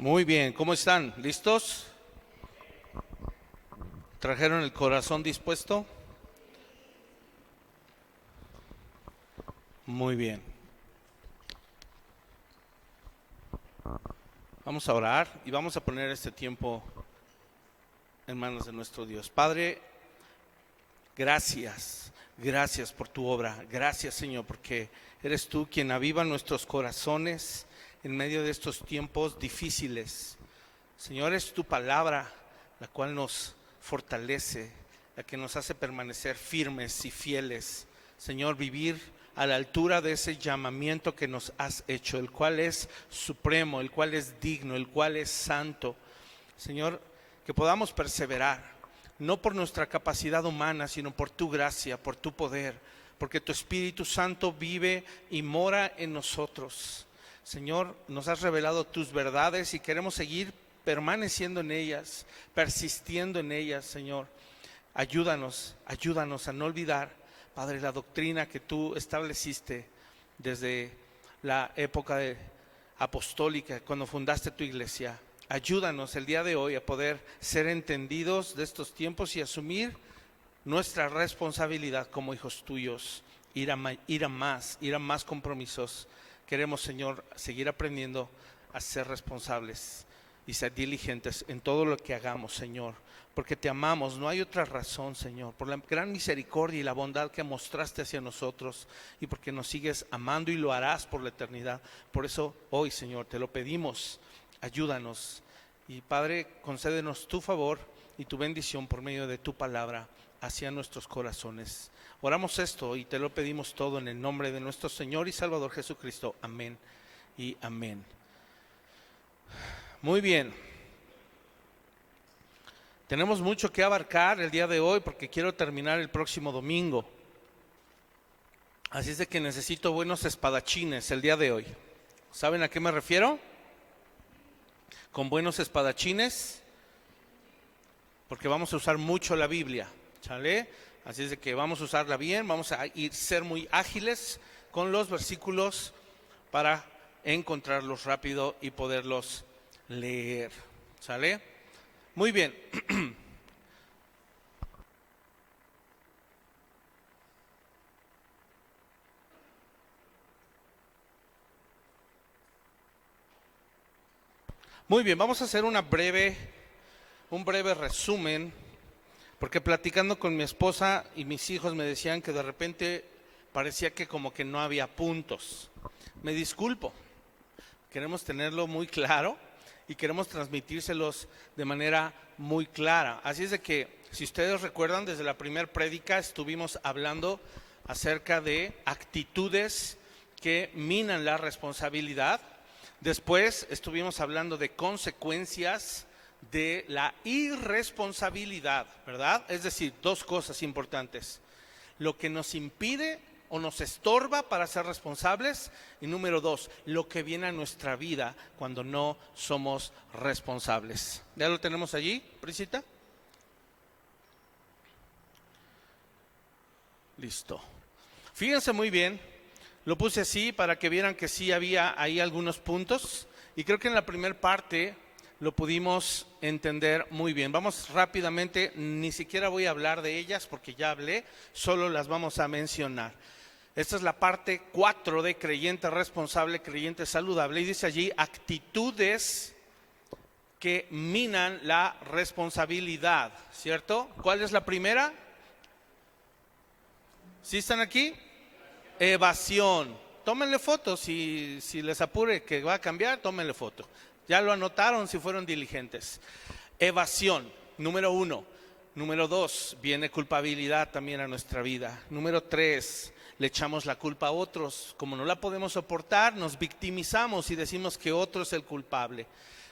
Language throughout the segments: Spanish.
Muy bien, ¿cómo están? ¿Listos? ¿Trajeron el corazón dispuesto? Muy bien. Vamos a orar y vamos a poner este tiempo en manos de nuestro Dios. Padre, gracias, gracias por tu obra. Gracias, Señor, porque eres tú quien aviva nuestros corazones en medio de estos tiempos difíciles. Señor, es tu palabra la cual nos fortalece, la que nos hace permanecer firmes y fieles. Señor, vivir a la altura de ese llamamiento que nos has hecho, el cual es supremo, el cual es digno, el cual es santo. Señor, que podamos perseverar, no por nuestra capacidad humana, sino por tu gracia, por tu poder, porque tu Espíritu Santo vive y mora en nosotros. Señor, nos has revelado tus verdades y queremos seguir permaneciendo en ellas, persistiendo en ellas, Señor. Ayúdanos a no olvidar, Padre, la doctrina que tú estableciste desde la época apostólica, cuando fundaste tu iglesia. Ayúdanos el día de hoy a poder ser entendidos de estos tiempos y asumir nuestra responsabilidad como hijos tuyos, ir a más compromisos. Queremos, Señor, seguir aprendiendo a ser responsables y ser diligentes en todo lo que hagamos, Señor, porque te amamos. No hay otra razón, Señor, por la gran misericordia y la bondad que mostraste hacia nosotros y porque nos sigues amando y lo harás por la eternidad. Por eso hoy, Señor, te lo pedimos, ayúdanos y, Padre, concédenos tu favor y tu bendición por medio de tu palabra hacia nuestros corazones. Oramos esto y te lo pedimos todo en el nombre de nuestro Señor y Salvador Jesucristo. Amén y amén. Muy bien. Tenemos mucho que abarcar el día de hoy porque quiero terminar el próximo domingo. Así es de que necesito buenos espadachines el día de hoy. ¿Saben a qué me refiero? Con buenos espadachines, porque vamos a usar mucho la Biblia, ¿sale? Así es de que vamos a usarla bien, vamos a ser muy ágiles con los versículos para encontrarlos rápido y poderlos leer, ¿sale? Muy bien. Muy bien, vamos a hacer un breve resumen, porque platicando con mi esposa y mis hijos me decían que de repente parecía que como que no había puntos. Me disculpo, queremos tenerlo muy claro y queremos transmitírselos de manera muy clara. Así es de que, si ustedes recuerdan, desde la primera prédica estuvimos hablando acerca de actitudes que minan la responsabilidad. Después estuvimos hablando de consecuencias de la irresponsabilidad, ¿verdad? Es decir, dos cosas importantes: lo que nos impide o nos estorba para ser responsables, y número dos, lo que viene a nuestra vida cuando no somos responsables. ¿Ya lo tenemos allí, Priscita? Listo. Fíjense muy bien, lo puse así para que vieran que sí había ahí algunos puntos, y creo que en la primera parte lo pudimos entender muy bien. Vamos rápidamente, ni siquiera voy a hablar de ellas porque ya hablé, solo las vamos a mencionar. Esta es la parte 4 de creyente responsable, creyente saludable, y dice allí actitudes que minan la responsabilidad, ¿cierto? ¿Cuál es la primera? ¿Sí están aquí? Evasión. Tómenle foto, si les apure que va a cambiar, tómenle foto. Ya lo anotaron si fueron diligentes. Evasión, número 1. Número 2, viene culpabilidad también a nuestra vida. Número 3, le echamos la culpa a otros. Como no la podemos soportar, nos victimizamos y decimos que otro es el culpable.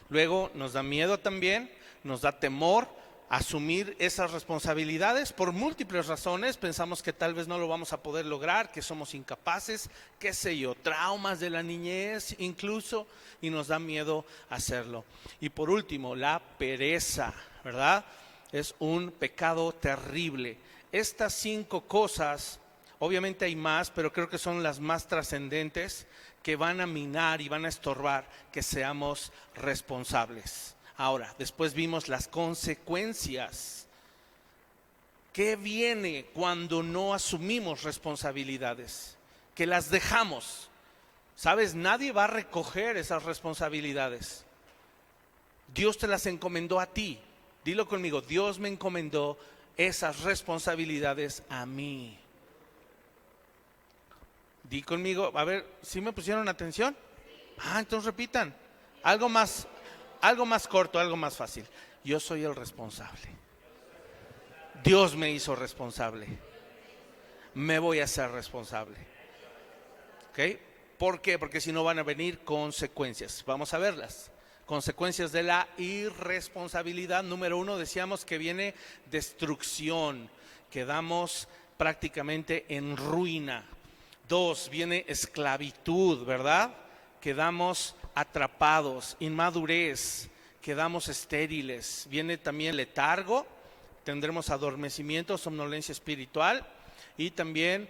Luego nos da miedo también, nos da temor asumir esas responsabilidades por múltiples razones. Pensamos que tal vez no lo vamos a poder lograr, que somos incapaces, qué sé yo, traumas de la niñez incluso, y nos da miedo hacerlo. Y por último, la pereza, ¿verdad? Es un pecado terrible. Estas 5 cosas Obviamente hay más, pero creo que son las más trascendentes que van a minar y van a estorbar que seamos responsables. Ahora, después vimos las consecuencias. ¿Qué viene cuando no asumimos responsabilidades? Que las dejamos. ¿Sabes? Nadie va a recoger esas responsabilidades. Dios te las encomendó a ti. Dilo conmigo, Dios me encomendó esas responsabilidades a mí. Di conmigo, a ver, ¿sí me pusieron atención? Entonces repitan. Algo más corto, algo más fácil. Yo soy el responsable. Dios me hizo responsable. Me voy a hacer responsable. ¿Ok? ¿Por qué? Porque si no van a venir consecuencias. Vamos a verlas. Consecuencias de la irresponsabilidad. Número 1, decíamos que viene destrucción. Quedamos prácticamente en ruina. 2, viene esclavitud, ¿verdad? Quedamos atrapados, inmadurez, quedamos estériles. Viene también letargo, tendremos adormecimiento, somnolencia espiritual y también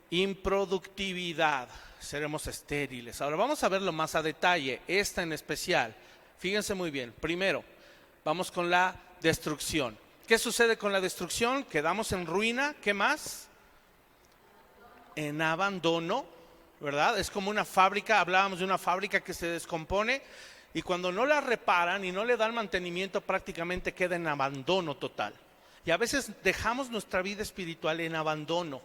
improductividad. Seremos estériles. Ahora vamos a verlo más a detalle, esta en especial. Fíjense muy bien. Primero, vamos con la destrucción. ¿Qué sucede con la destrucción? Quedamos en ruina. ¿Qué más? En abandono, ¿verdad? Es como una fábrica. Hablábamos de una fábrica que se descompone y cuando no la reparan y no le dan mantenimiento, prácticamente queda en abandono total. Y a veces dejamos nuestra vida espiritual en abandono,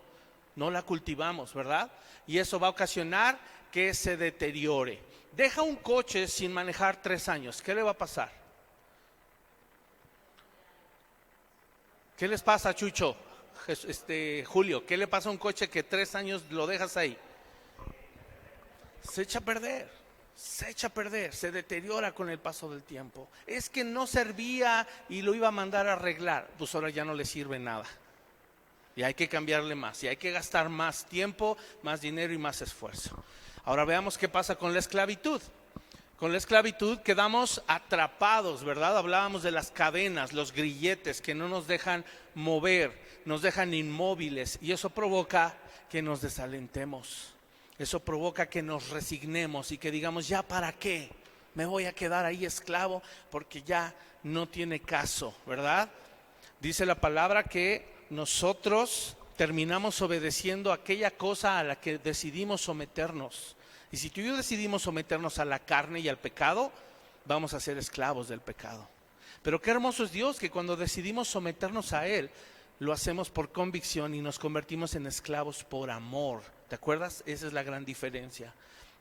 no la cultivamos, ¿verdad? Y eso va a ocasionar que se deteriore. Deja un coche sin manejar 3 años, ¿qué le va a pasar? ¿Qué les pasa, Chucho? Julio, ¿qué le pasa a un coche que 3 años lo dejas ahí? Se echa a perder, se deteriora con el paso del tiempo. Es que no servía y lo iba a mandar a arreglar, pues ahora ya no le sirve nada. Y hay que cambiarle más, y hay que gastar más tiempo, más dinero y más esfuerzo. Ahora veamos qué pasa con la esclavitud. Con la esclavitud quedamos atrapados, ¿verdad? Hablábamos de las cadenas, los grilletes que no nos dejan mover, nos dejan inmóviles y eso provoca que nos desalentemos. Eso provoca que nos resignemos y que digamos, ¿ya para qué? Me voy a quedar ahí esclavo porque ya no tiene caso, ¿verdad? Dice la palabra que nosotros terminamos obedeciendo aquella cosa a la que decidimos someternos. Y si tú y yo decidimos someternos a la carne y al pecado, vamos a ser esclavos del pecado. Pero qué hermoso es Dios que cuando decidimos someternos a Él, lo hacemos por convicción y nos convertimos en esclavos por amor. ¿Te acuerdas? Esa es la gran diferencia.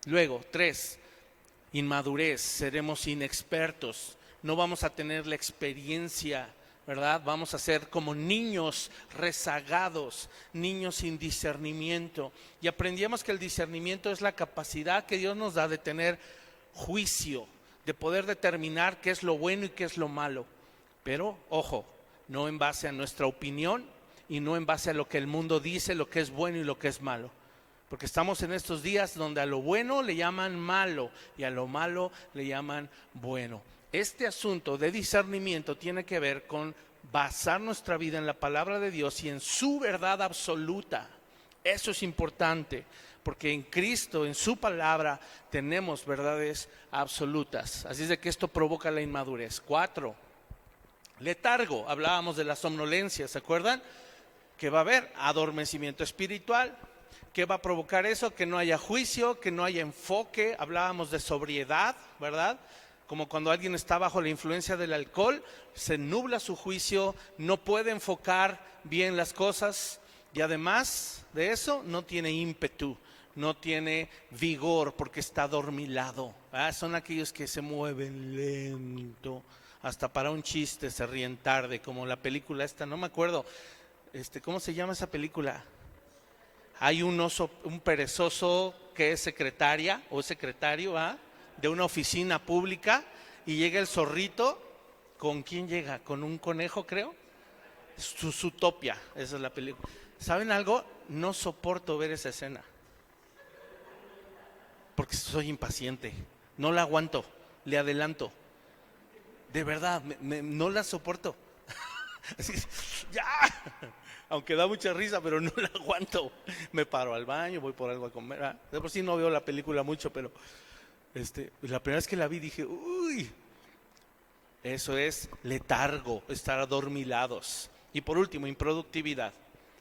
Luego, 3, inmadurez, seremos inexpertos, no vamos a tener la experiencia, ¿verdad? Vamos a ser como niños rezagados, niños sin discernimiento. Y aprendíamos que el discernimiento es la capacidad que Dios nos da de tener juicio, de poder determinar qué es lo bueno y qué es lo malo. Pero, ojo, no en base a nuestra opinión y no en base a lo que el mundo dice, lo que es bueno y lo que es malo. Porque estamos en estos días donde a lo bueno le llaman malo y a lo malo le llaman bueno. Este asunto de discernimiento tiene que ver con basar nuestra vida en la palabra de Dios y en su verdad absoluta. Eso es importante, porque en Cristo, en su palabra, tenemos verdades absolutas. Así es de que esto provoca la inmadurez. 4, letargo. Hablábamos de la somnolencia, ¿se acuerdan? Que va a haber adormecimiento espiritual. ¿Qué va a provocar eso? Que no haya juicio, que no haya enfoque. Hablábamos de sobriedad, ¿verdad? Como cuando alguien está bajo la influencia del alcohol, se nubla su juicio, no puede enfocar bien las cosas y además de eso no tiene ímpetu, no tiene vigor porque está adormilado. Son aquellos que se mueven lento, hasta para un chiste se ríen tarde, como la película esta, no me acuerdo, ¿cómo se llama esa película? Hay un perezoso que es secretaria o secretario, de una oficina pública y llega el zorrito. ¿Con quién llega? ¿Con un conejo, creo? Zootopia, esa es la película. ¿Saben algo? No soporto ver esa escena porque soy impaciente, no la aguanto, le adelanto. De verdad, no la soporto. Así, ya. Aunque da mucha risa, pero no la aguanto. Me paro al baño, voy por algo a comer. De por sí no veo la película mucho, pero la primera vez que la vi dije, uy, eso es letargo, estar adormilados. Y por último, improductividad.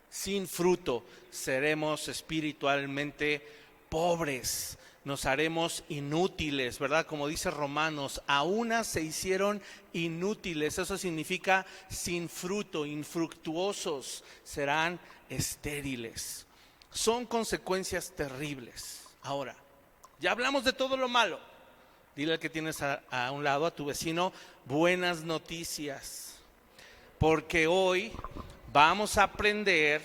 Sin fruto seremos espiritualmente pobres, nos haremos inútiles, ¿verdad? Como dice Romanos, a unas se hicieron inútiles, eso significa sin fruto, infructuosos, serán estériles. Son consecuencias terribles. Ahora, ya hablamos de todo lo malo. Dile al que tienes a un lado, a tu vecino, buenas noticias. Porque hoy vamos a aprender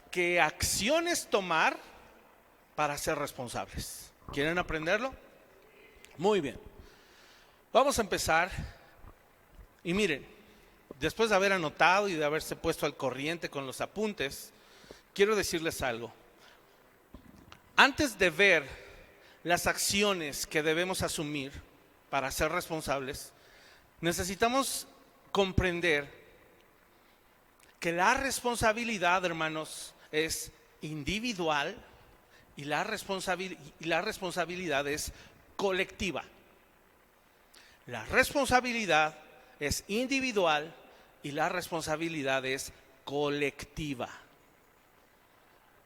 qué acciones tomar para ser responsables. ¿Quieren aprenderlo? Muy bien. Vamos a empezar. Y miren, después de haber anotado y de haberse puesto al corriente con los apuntes, quiero decirles algo. Antes de ver las acciones que debemos asumir para ser responsables, necesitamos comprender que la responsabilidad, hermanos, es individual y la responsabilidad es colectiva. La responsabilidad es individual y la responsabilidad es colectiva.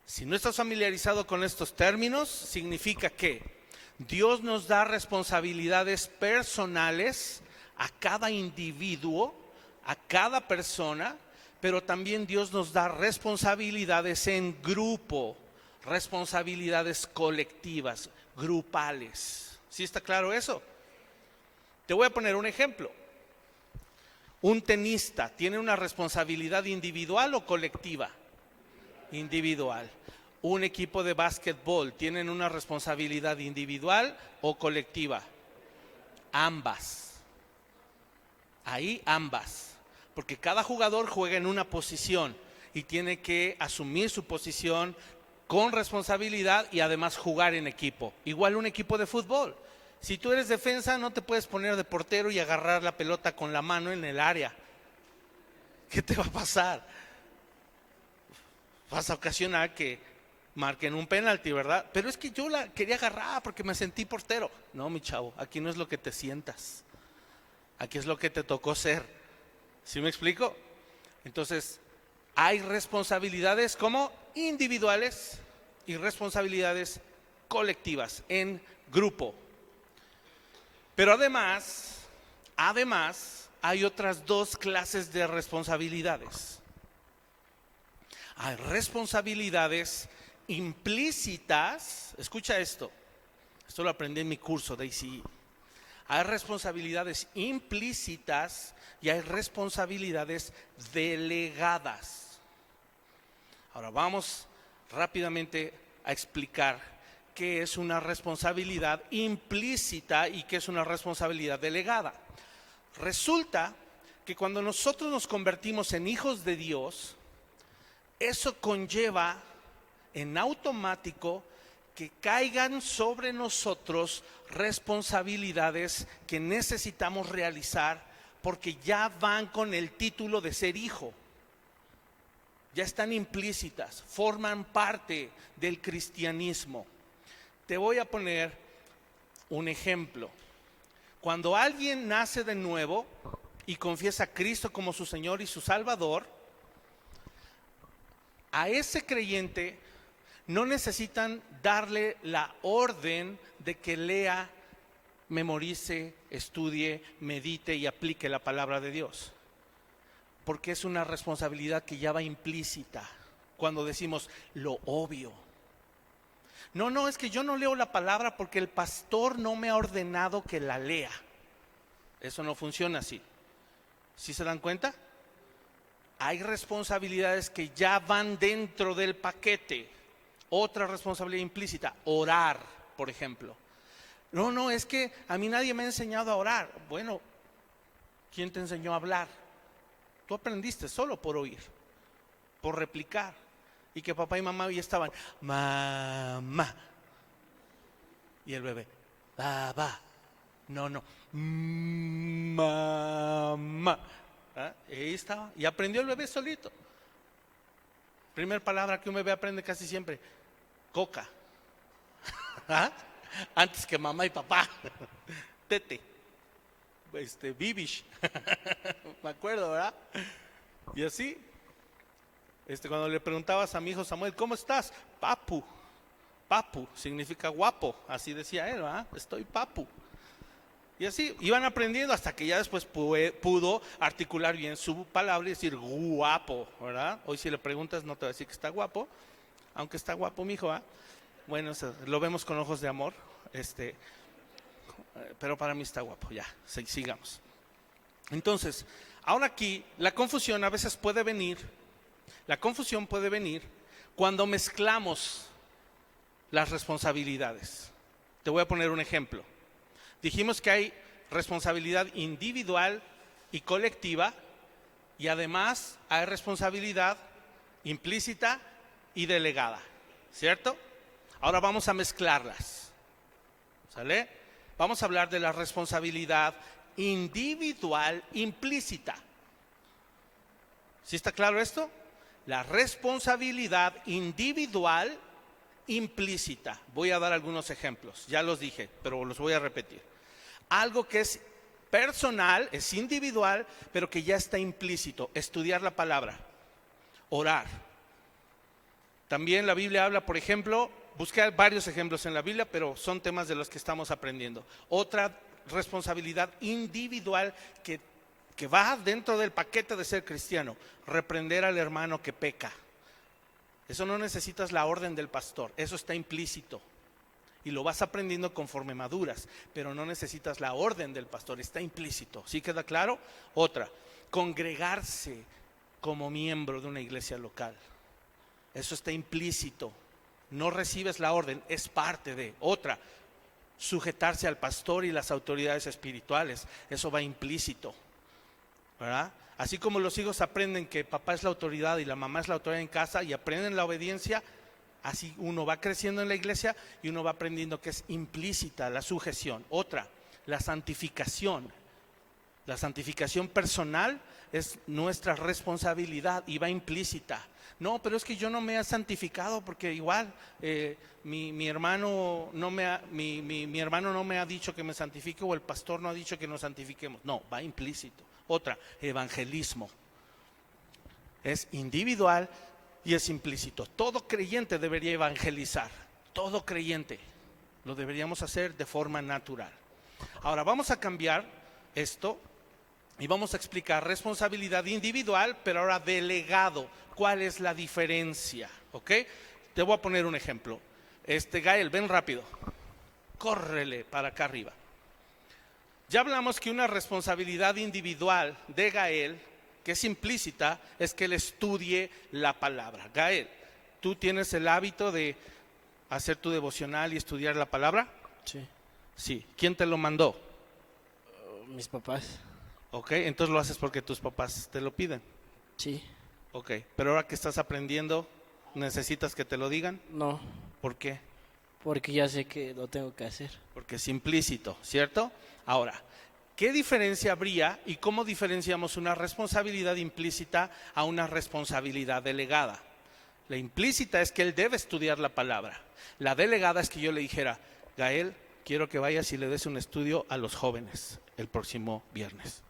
Si no estás familiarizado con estos términos, significa que Dios nos da responsabilidades personales a cada individuo, a cada persona, pero también Dios nos da responsabilidades en grupo, responsabilidades colectivas, grupales. ¿Sí está claro eso? Te voy a poner un ejemplo. Un tenista tiene una responsabilidad individual o colectiva. Individual. Un equipo de básquetbol tienen una responsabilidad individual o colectiva. Ambas. Ahí ambas. Porque cada jugador juega en una posición y tiene que asumir su posición con responsabilidad y además jugar en equipo. Igual un equipo de fútbol. Si tú eres defensa, no te puedes poner de portero y agarrar la pelota con la mano en el área. ¿Qué te va a pasar? Vas a ocasionar que marquen un penalti, ¿verdad? Pero es que yo la quería agarrar porque me sentí portero. No, mi chavo, aquí no es lo que te sientas. Aquí es lo que te tocó ser. ¿Sí me explico? Entonces, hay responsabilidades como individuales y responsabilidades colectivas en grupo. Pero además, hay otras dos clases de responsabilidades. Hay responsabilidades implícitas. Escucha esto lo aprendí en mi curso de ICI. Hay responsabilidades implícitas y hay responsabilidades delegadas. Ahora vamos rápidamente a explicar qué es una responsabilidad implícita y qué es una responsabilidad delegada. Resulta que cuando nosotros nos convertimos en hijos de Dios, eso conlleva en automático que caigan sobre nosotros responsabilidades que necesitamos realizar porque ya van con el título de ser hijo. Ya están implícitas, forman parte del cristianismo. Te voy a poner un ejemplo. Cuando alguien nace de nuevo y confiesa a Cristo como su Señor y su Salvador, a ese creyente no necesitan darle la orden de que lea, memorice, estudie, medite y aplique la palabra de Dios. Porque es una responsabilidad que ya va implícita cuando decimos lo obvio. No, es que yo no leo la palabra porque el pastor no me ha ordenado que la lea. Eso no funciona así. ¿Sí se dan cuenta? Hay responsabilidades que ya van dentro del paquete. Otra responsabilidad implícita, orar, por ejemplo. No, es que a mí nadie me ha enseñado a orar. Bueno, ¿quién te enseñó a hablar? Tú aprendiste solo por oír, por replicar. Y que papá y mamá ya estaban, mamá. Y el bebé, va. No, mamá. Ahí estaba. Y aprendió el bebé solito. Primer palabra que un bebé aprende casi siempre, coca. ¿Ah? Antes que mamá y papá. Tete. Bibish. Me acuerdo, ¿verdad? Y así, cuando le preguntabas a mi hijo Samuel, ¿cómo estás? Papu. Papu significa guapo, así decía él, ¿verdad? Estoy papu. Y así iban aprendiendo hasta que ya después pudo articular bien su palabra y decir guapo, ¿verdad? Hoy si le preguntas no te va a decir que está guapo, aunque está guapo mi hijo, ¿verdad? Bueno, lo vemos con ojos de amor, pero para mí está guapo, ya, sigamos. Entonces, ahora aquí la confusión a veces puede venir, cuando mezclamos las responsabilidades. Te voy a poner un ejemplo. Dijimos que hay responsabilidad individual y colectiva, y además hay responsabilidad implícita y delegada, ¿cierto? Ahora vamos a mezclarlas, ¿sale? Vamos a hablar de la responsabilidad individual implícita. ¿Sí está claro esto? La responsabilidad individual implícita. Voy a dar algunos ejemplos, ya los dije, pero los voy a repetir. Algo que es personal, es individual, pero que ya está implícito. Estudiar la palabra, orar. También la Biblia habla, por ejemplo, busqué varios ejemplos en la Biblia, pero son temas de los que estamos aprendiendo. Otra responsabilidad individual que va dentro del paquete de ser cristiano, reprender al hermano que peca. Eso no necesitas la orden del pastor, eso está implícito y lo vas aprendiendo conforme maduras, pero no necesitas la orden del pastor, está implícito. ¿Sí queda claro? Otra, congregarse como miembro de una iglesia local, eso está implícito, no recibes la orden, es parte de. Otra, sujetarse al pastor y las autoridades espirituales, eso va implícito, ¿verdad? Así como los hijos aprenden que papá es la autoridad y la mamá es la autoridad en casa y aprenden la obediencia, así uno va creciendo en la iglesia y uno va aprendiendo que es implícita la sujeción. Otra, la santificación. La santificación personal es nuestra responsabilidad y va implícita. No, pero es que yo no me he santificado porque igual mi hermano no me ha dicho que me santifique, o el pastor no ha dicho que nos santifiquemos. No, va implícito. Otra, evangelismo. Es individual y es implícito. Todo creyente debería evangelizar. Todo creyente. Lo deberíamos hacer de forma natural. Ahora vamos a cambiar esto y vamos a explicar responsabilidad individual, pero ahora delegado. ¿Cuál es la diferencia? ¿Ok? Te voy a poner un ejemplo. Gael, ven rápido. Córrele para acá arriba. Ya hablamos que una responsabilidad individual de Gael, que es implícita, es que él estudie la palabra. Gael, ¿tú tienes el hábito de hacer tu devocional y estudiar la palabra? Sí. Sí. ¿Quién te lo mandó? Mis papás. Ok, entonces lo haces porque tus papás te lo piden. Sí. Ok, pero ahora que estás aprendiendo, ¿necesitas que te lo digan? No, ¿Por qué? porque ya sé que lo tengo que hacer. Porque es implícito, ¿cierto? Ahora, ¿qué diferencia habría y cómo diferenciamos una responsabilidad implícita a una responsabilidad delegada? La implícita es que él debe estudiar la palabra. La delegada es que yo le dijera, Gael, quiero que vayas y le des un estudio a los jóvenes el próximo viernes.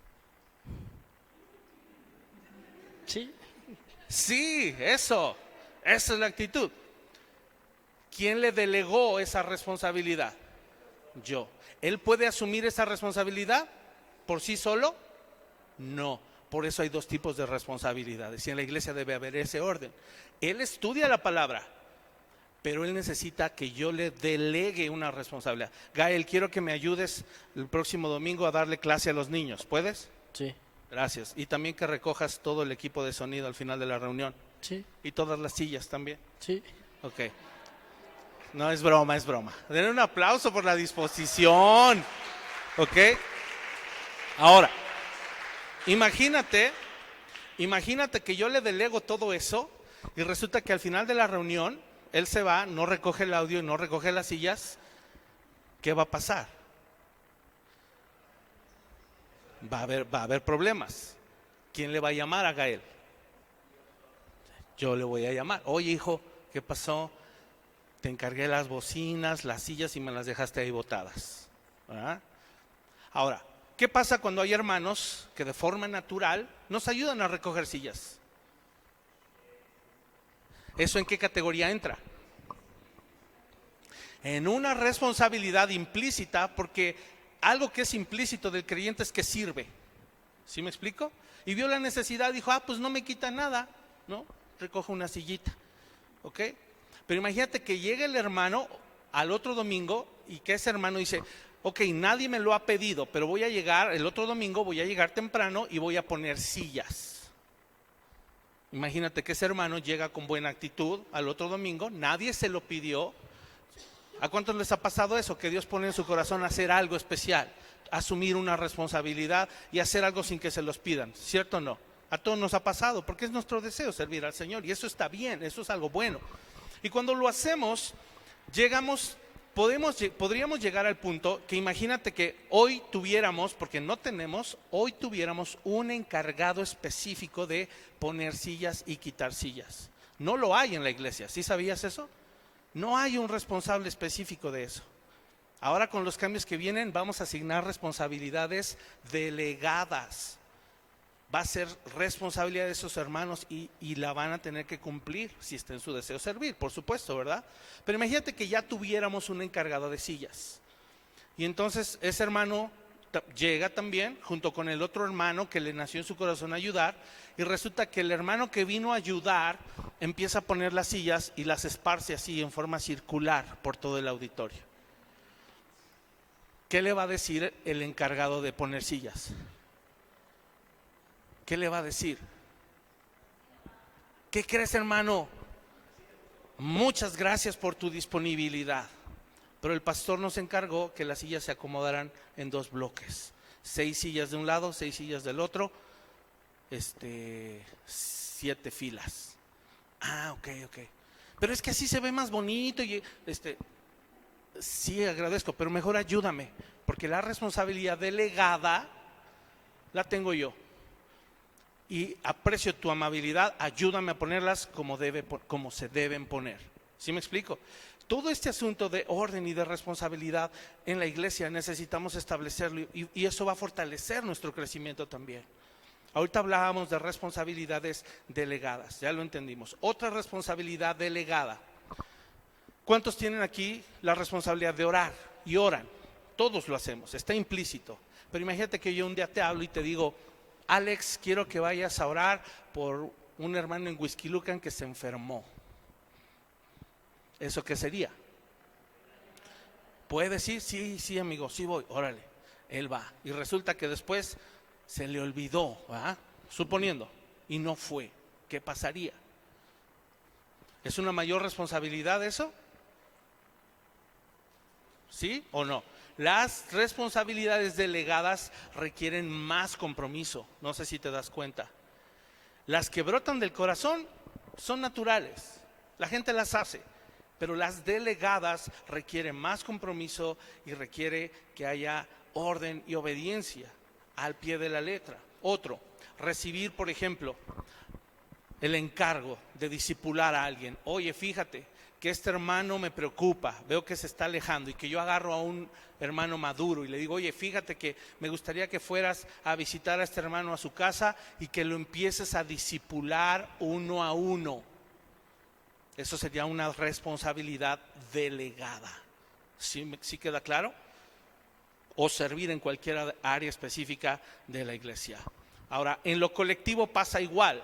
Sí. Sí, esa es la actitud. ¿Quién le delegó esa responsabilidad? Yo. ¿Él puede asumir esa responsabilidad por sí solo? No. Por eso hay dos tipos de responsabilidades y en la iglesia debe haber ese orden. Él estudia la palabra, pero él necesita que yo le delegue una responsabilidad. Gael, quiero que me ayudes el próximo domingo a darle clase a los niños. ¿Puedes? Sí. Gracias. Y también que recojas todo el equipo de sonido al final de la reunión. Sí. Y todas las sillas también. Sí. Ok. No, es broma, es broma. Den un aplauso por la disposición. Ok. Ahora, imagínate que yo le delego todo eso y resulta que al final de la reunión él se va, no recoge el audio y no recoge las sillas. ¿Qué va a pasar? Va a haber problemas. ¿Quién le va a llamar a Gael? yo le voy a llamar. Oye, hijo, ¿qué pasó? Te encargué las bocinas, las sillas y me las dejaste ahí botadas, ¿verdad? Ahora, ¿qué pasa cuando hay hermanos que de forma natural nos ayudan a recoger sillas? ¿Eso en qué categoría entra? En una responsabilidad implícita, porque algo que es implícito del creyente es que sirve. ¿Sí me explico? Y vio la necesidad, dijo, pues no me quita nada, ¿no? Recoge una sillita, ¿ok? Pero imagínate que llegue el hermano al otro domingo y que ese hermano dice, ok, nadie me lo ha pedido, pero voy a llegar, el otro domingo voy a llegar temprano y voy a poner sillas. Imagínate que ese hermano llega con buena actitud al otro domingo, nadie se lo pidió. ¿A cuántos les ha pasado eso? Que Dios pone en su corazón hacer algo especial, asumir una responsabilidad y hacer algo sin que se los pidan, ¿cierto o no? A todos nos ha pasado, porque es nuestro deseo servir al Señor y eso está bien, eso es algo bueno. Y cuando lo hacemos, podríamos llegar al punto que imagínate que hoy tuviéramos, porque no tenemos, hoy tuviéramos un encargado específico de poner sillas y quitar sillas. No lo hay en la iglesia, ¿sí sabías eso? No hay un responsable específico de eso. Ahora con los cambios que vienen vamos a asignar responsabilidades delegadas. Va a ser responsabilidad de esos hermanos y la van a tener que cumplir si está en su deseo servir, por supuesto, ¿verdad? Pero imagínate que ya tuviéramos un encargado de sillas. Y entonces ese hermano llega también junto con el otro hermano que le nació en su corazón ayudar, y resulta que el hermano que vino a ayudar empieza a poner las sillas y las esparce así en forma circular por todo el auditorio. ¿Qué le va a decir el encargado de poner sillas? ¿Qué le va a decir? ¿Qué crees, hermano? Muchas gracias por tu disponibilidad. Pero el pastor nos encargó que las sillas se acomodaran en 2 bloques. 6 sillas de un lado, 6 sillas del otro, 7 filas. Ok. Pero es que así se ve más bonito y sí, agradezco, pero mejor ayúdame, porque la responsabilidad delegada la tengo yo. Y aprecio tu amabilidad, ayúdame a ponerlas como se deben poner. ¿Sí me explico? Todo este asunto de orden y de responsabilidad en la iglesia necesitamos establecerlo y eso va a fortalecer nuestro crecimiento también. Ahorita hablábamos de responsabilidades delegadas, ya lo entendimos. Otra responsabilidad delegada. ¿Cuántos tienen aquí la responsabilidad de orar? Y oran, todos lo hacemos, está implícito. Pero imagínate que yo un día te hablo y te digo, Alex, quiero que vayas a orar por un hermano en Huixquilucan que se enfermó. ¿Eso qué sería? ¿Puede decir? Sí, amigo, sí voy, órale, él va. Y resulta que después se le olvidó, ¿verdad? Suponiendo, y no fue. ¿Qué pasaría? ¿Es una mayor responsabilidad eso? ¿Sí o no? Las responsabilidades delegadas requieren más compromiso, no sé si te das cuenta. Las que brotan del corazón son naturales, la gente las hace, pero las delegadas requieren más compromiso y requiere que haya orden y obediencia al pie de la letra. Otro, recibir, por ejemplo, el encargo de discipular a alguien. Oye, fíjate que este hermano me preocupa, veo que se está alejando, y que yo agarro a un hermano maduro y le digo, oye, fíjate que me gustaría que fueras a visitar a este hermano a su casa y que lo empieces a discipular uno a uno. Eso sería una responsabilidad delegada. ¿Sí queda claro? O servir en cualquier área específica de la iglesia. Ahora, en lo colectivo pasa igual.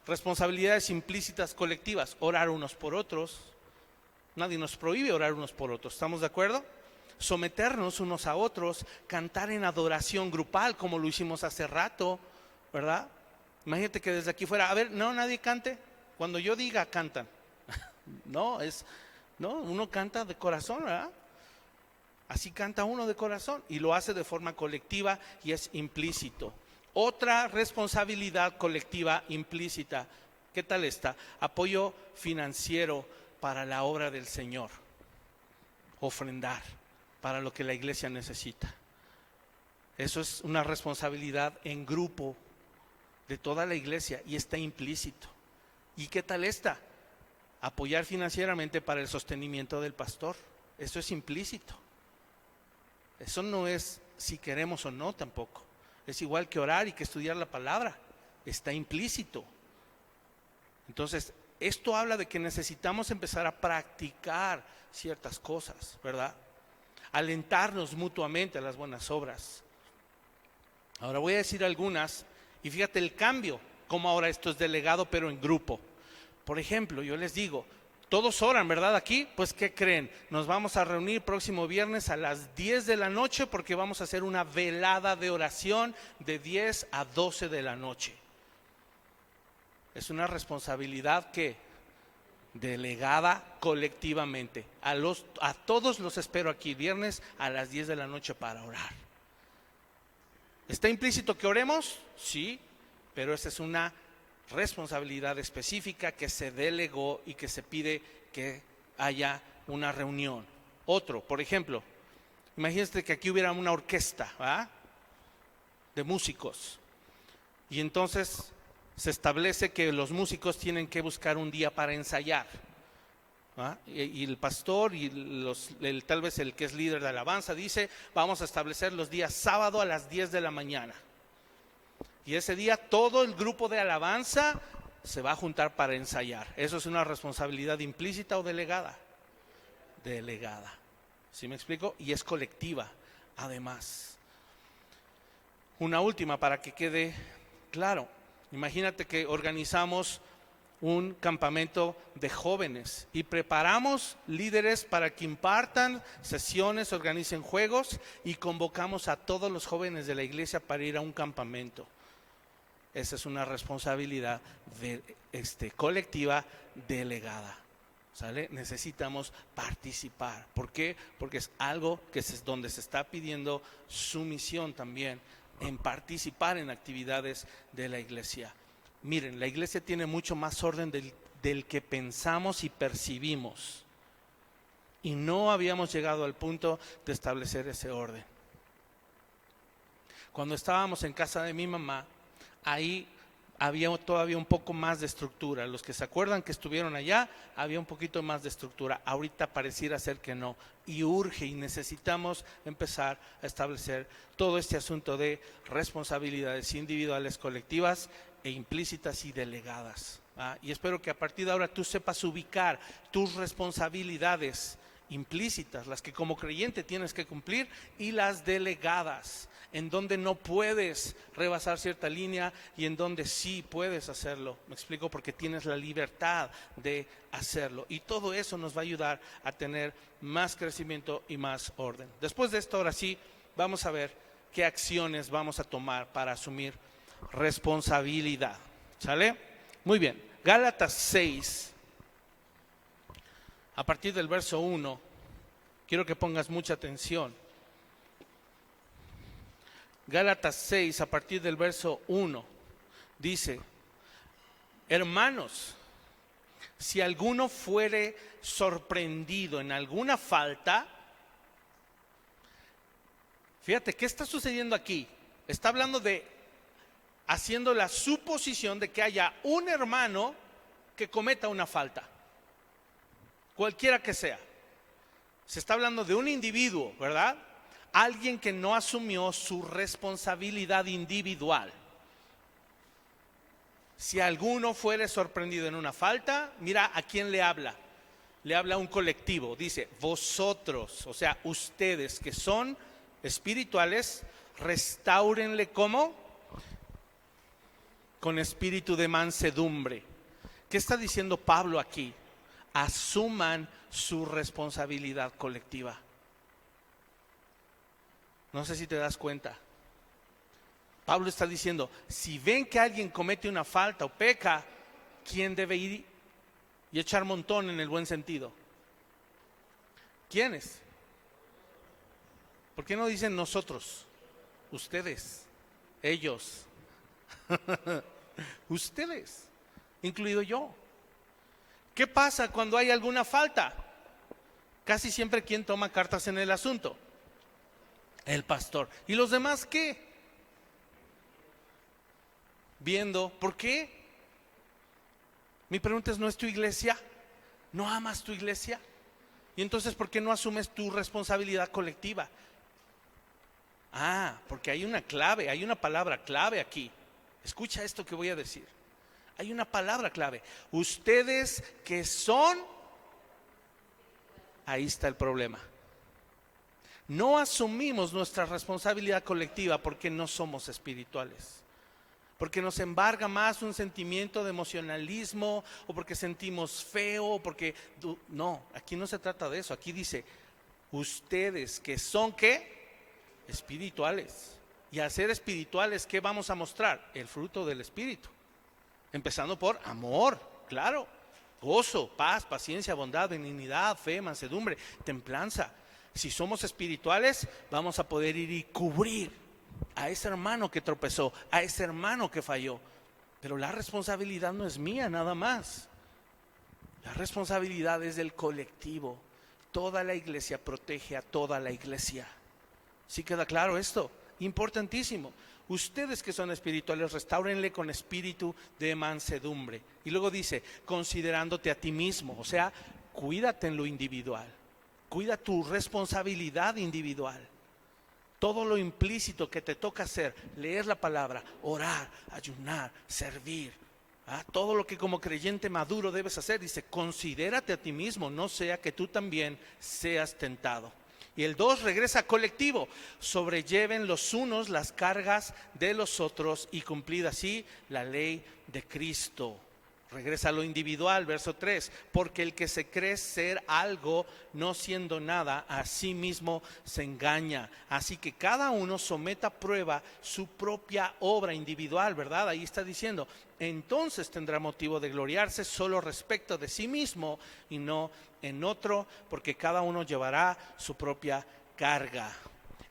Responsabilidades implícitas colectivas, orar unos por otros. Nadie nos prohíbe orar unos por otros, ¿estamos de acuerdo? Someternos unos a otros, cantar en adoración grupal como lo hicimos hace rato, ¿verdad? Imagínate que desde aquí fuera, a ver, no, nadie cante, cuando yo diga cantan. No, uno canta de corazón, ¿verdad? Así canta uno de corazón y lo hace de forma colectiva y es implícito. Otra responsabilidad colectiva implícita, ¿qué tal está? Apoyo financiero para la obra del Señor. Ofrendar para lo que la iglesia necesita. Eso es una responsabilidad en grupo de toda la iglesia y está implícito. ¿Y qué tal esta? Apoyar financieramente para el sostenimiento del pastor. Eso es implícito. Eso no es si queremos o no tampoco. Es igual que orar y que estudiar la palabra. Está implícito. Entonces, esto habla de que necesitamos empezar a practicar ciertas cosas, ¿verdad? Alentarnos mutuamente a las buenas obras. Ahora voy a decir algunas, y fíjate el cambio, como ahora esto es delegado pero en grupo. Por ejemplo, yo les digo, todos oran, ¿verdad? Aquí, pues ¿qué creen? Nos vamos a reunir próximo viernes a las 10 de la noche porque vamos a hacer una velada de oración de 10 a 12 de la noche. Es una responsabilidad que delegada colectivamente. A todos los espero aquí viernes a las 10 de la noche para orar. ¿Está implícito que oremos? Sí, pero esa es una responsabilidad específica que se delegó y que se pide que haya una reunión. Otro, por ejemplo, imagínate que aquí hubiera una orquesta, ¿verdad?, de músicos, y entonces se establece que los músicos tienen que buscar un día para ensayar, ¿verdad? Y el pastor y tal vez el que es líder de alabanza dice: vamos a establecer los días sábado a las 10 de la mañana. Y ese día todo el grupo de alabanza se va a juntar para ensayar. ¿Eso es una responsabilidad implícita o delegada? Delegada. ¿Sí me explico? Y es colectiva, además. Una última para que quede claro. Imagínate que organizamos un campamento de jóvenes y preparamos líderes para que impartan sesiones, organicen juegos y convocamos a todos los jóvenes de la iglesia para ir a un campamento. Esa es una responsabilidad colectiva delegada, ¿sale? Necesitamos participar. ¿Por qué? Porque es algo que es donde se está pidiendo sumisión también, en participar en actividades de la iglesia. Miren, la iglesia tiene mucho más orden del que pensamos y percibimos. Y no habíamos llegado al punto de establecer ese orden. Cuando estábamos en casa de mi mamá, ahí había todavía un poco más de estructura. Los que se acuerdan que estuvieron allá, había un poquito más de estructura. Ahorita pareciera ser que no. Y urge y necesitamos empezar a establecer todo este asunto de responsabilidades individuales, colectivas e implícitas y delegadas. Y espero que a partir de ahora tú sepas ubicar tus responsabilidades implícitas, las que como creyente tienes que cumplir, y las delegadas, en donde no puedes rebasar cierta línea y en donde sí puedes hacerlo. Me explico, porque tienes la libertad de hacerlo, y todo eso nos va a ayudar a tener más crecimiento y más orden. Después de esto, ahora sí, vamos a ver qué acciones vamos a tomar para asumir responsabilidad. ¿Sale? Muy bien. Gálatas 6, a partir del verso 1, quiero que pongas mucha atención. Gálatas 6, a partir del verso 1, dice: hermanos, si alguno fuere sorprendido en alguna falta. Fíjate, ¿qué está sucediendo aquí? Está hablando de, haciendo la suposición de que haya un hermano que cometa una falta, cualquiera que sea. Se está hablando de un individuo, ¿verdad? Alguien que no asumió su responsabilidad individual. Si alguno fuere sorprendido en una falta, mira a quién le habla. Le habla a un colectivo. Dice: vosotros, o sea, ustedes que son espirituales, restáurenle ¿cómo? Con espíritu de mansedumbre. ¿Qué está diciendo Pablo aquí? Asuman su responsabilidad colectiva. No sé si te das cuenta. Pablo está diciendo: si ven que alguien comete una falta o peca, ¿quién debe ir y echar montón en el buen sentido? ¿Quiénes? ¿Por qué no dicen nosotros? Ustedes, ellos, ustedes, incluido yo. ¿Qué pasa cuando hay alguna falta? Casi siempre, ¿quién toma cartas en el asunto? El pastor. ¿Y los demás qué? Viendo. ¿Por qué? Mi pregunta es, ¿no es tu iglesia? ¿No amas tu iglesia? Y entonces, ¿por qué no asumes tu responsabilidad colectiva? Porque hay una clave, hay una palabra clave aquí. Escucha esto que voy a decir. Hay una palabra clave. Ustedes que son, ahí está el problema. No asumimos nuestra responsabilidad colectiva porque no somos espirituales. Porque nos embarga más un sentimiento de emocionalismo, o porque sentimos feo, o porque... No, aquí no se trata de eso. Aquí dice, ustedes que son, ¿qué? Espirituales. Y al ser espirituales, ¿qué vamos a mostrar? El fruto del Espíritu. Empezando por amor, claro, gozo, paz, paciencia, bondad, benignidad, fe, mansedumbre, templanza. Si somos espirituales, vamos a poder ir y cubrir a ese hermano que tropezó, a ese hermano que falló. Pero la responsabilidad no es mía nada más. La responsabilidad es del colectivo. Toda la iglesia protege a toda la iglesia. ¿Sí queda claro esto? Importantísimo. Ustedes que son espirituales, restáurenle con espíritu de mansedumbre. Y luego dice, considerándote a ti mismo. O sea, cuídate en lo individual. Cuida tu responsabilidad individual. Todo lo implícito que te toca hacer, leer la palabra, orar, ayunar, servir, todo lo que como creyente maduro debes hacer, dice, considérate a ti mismo, no sea que tú también seas tentado. Y el 2 regresa colectivo, sobrelleven los unos las cargas de los otros y cumplid así la ley de Cristo. Regresa a lo individual, verso 3, porque el que se cree ser algo, no siendo nada, a sí mismo se engaña. Así que cada uno someta a prueba su propia obra individual, ¿verdad? Ahí está diciendo, entonces tendrá motivo de gloriarse solo respecto de sí mismo y no en otro, porque cada uno llevará su propia carga.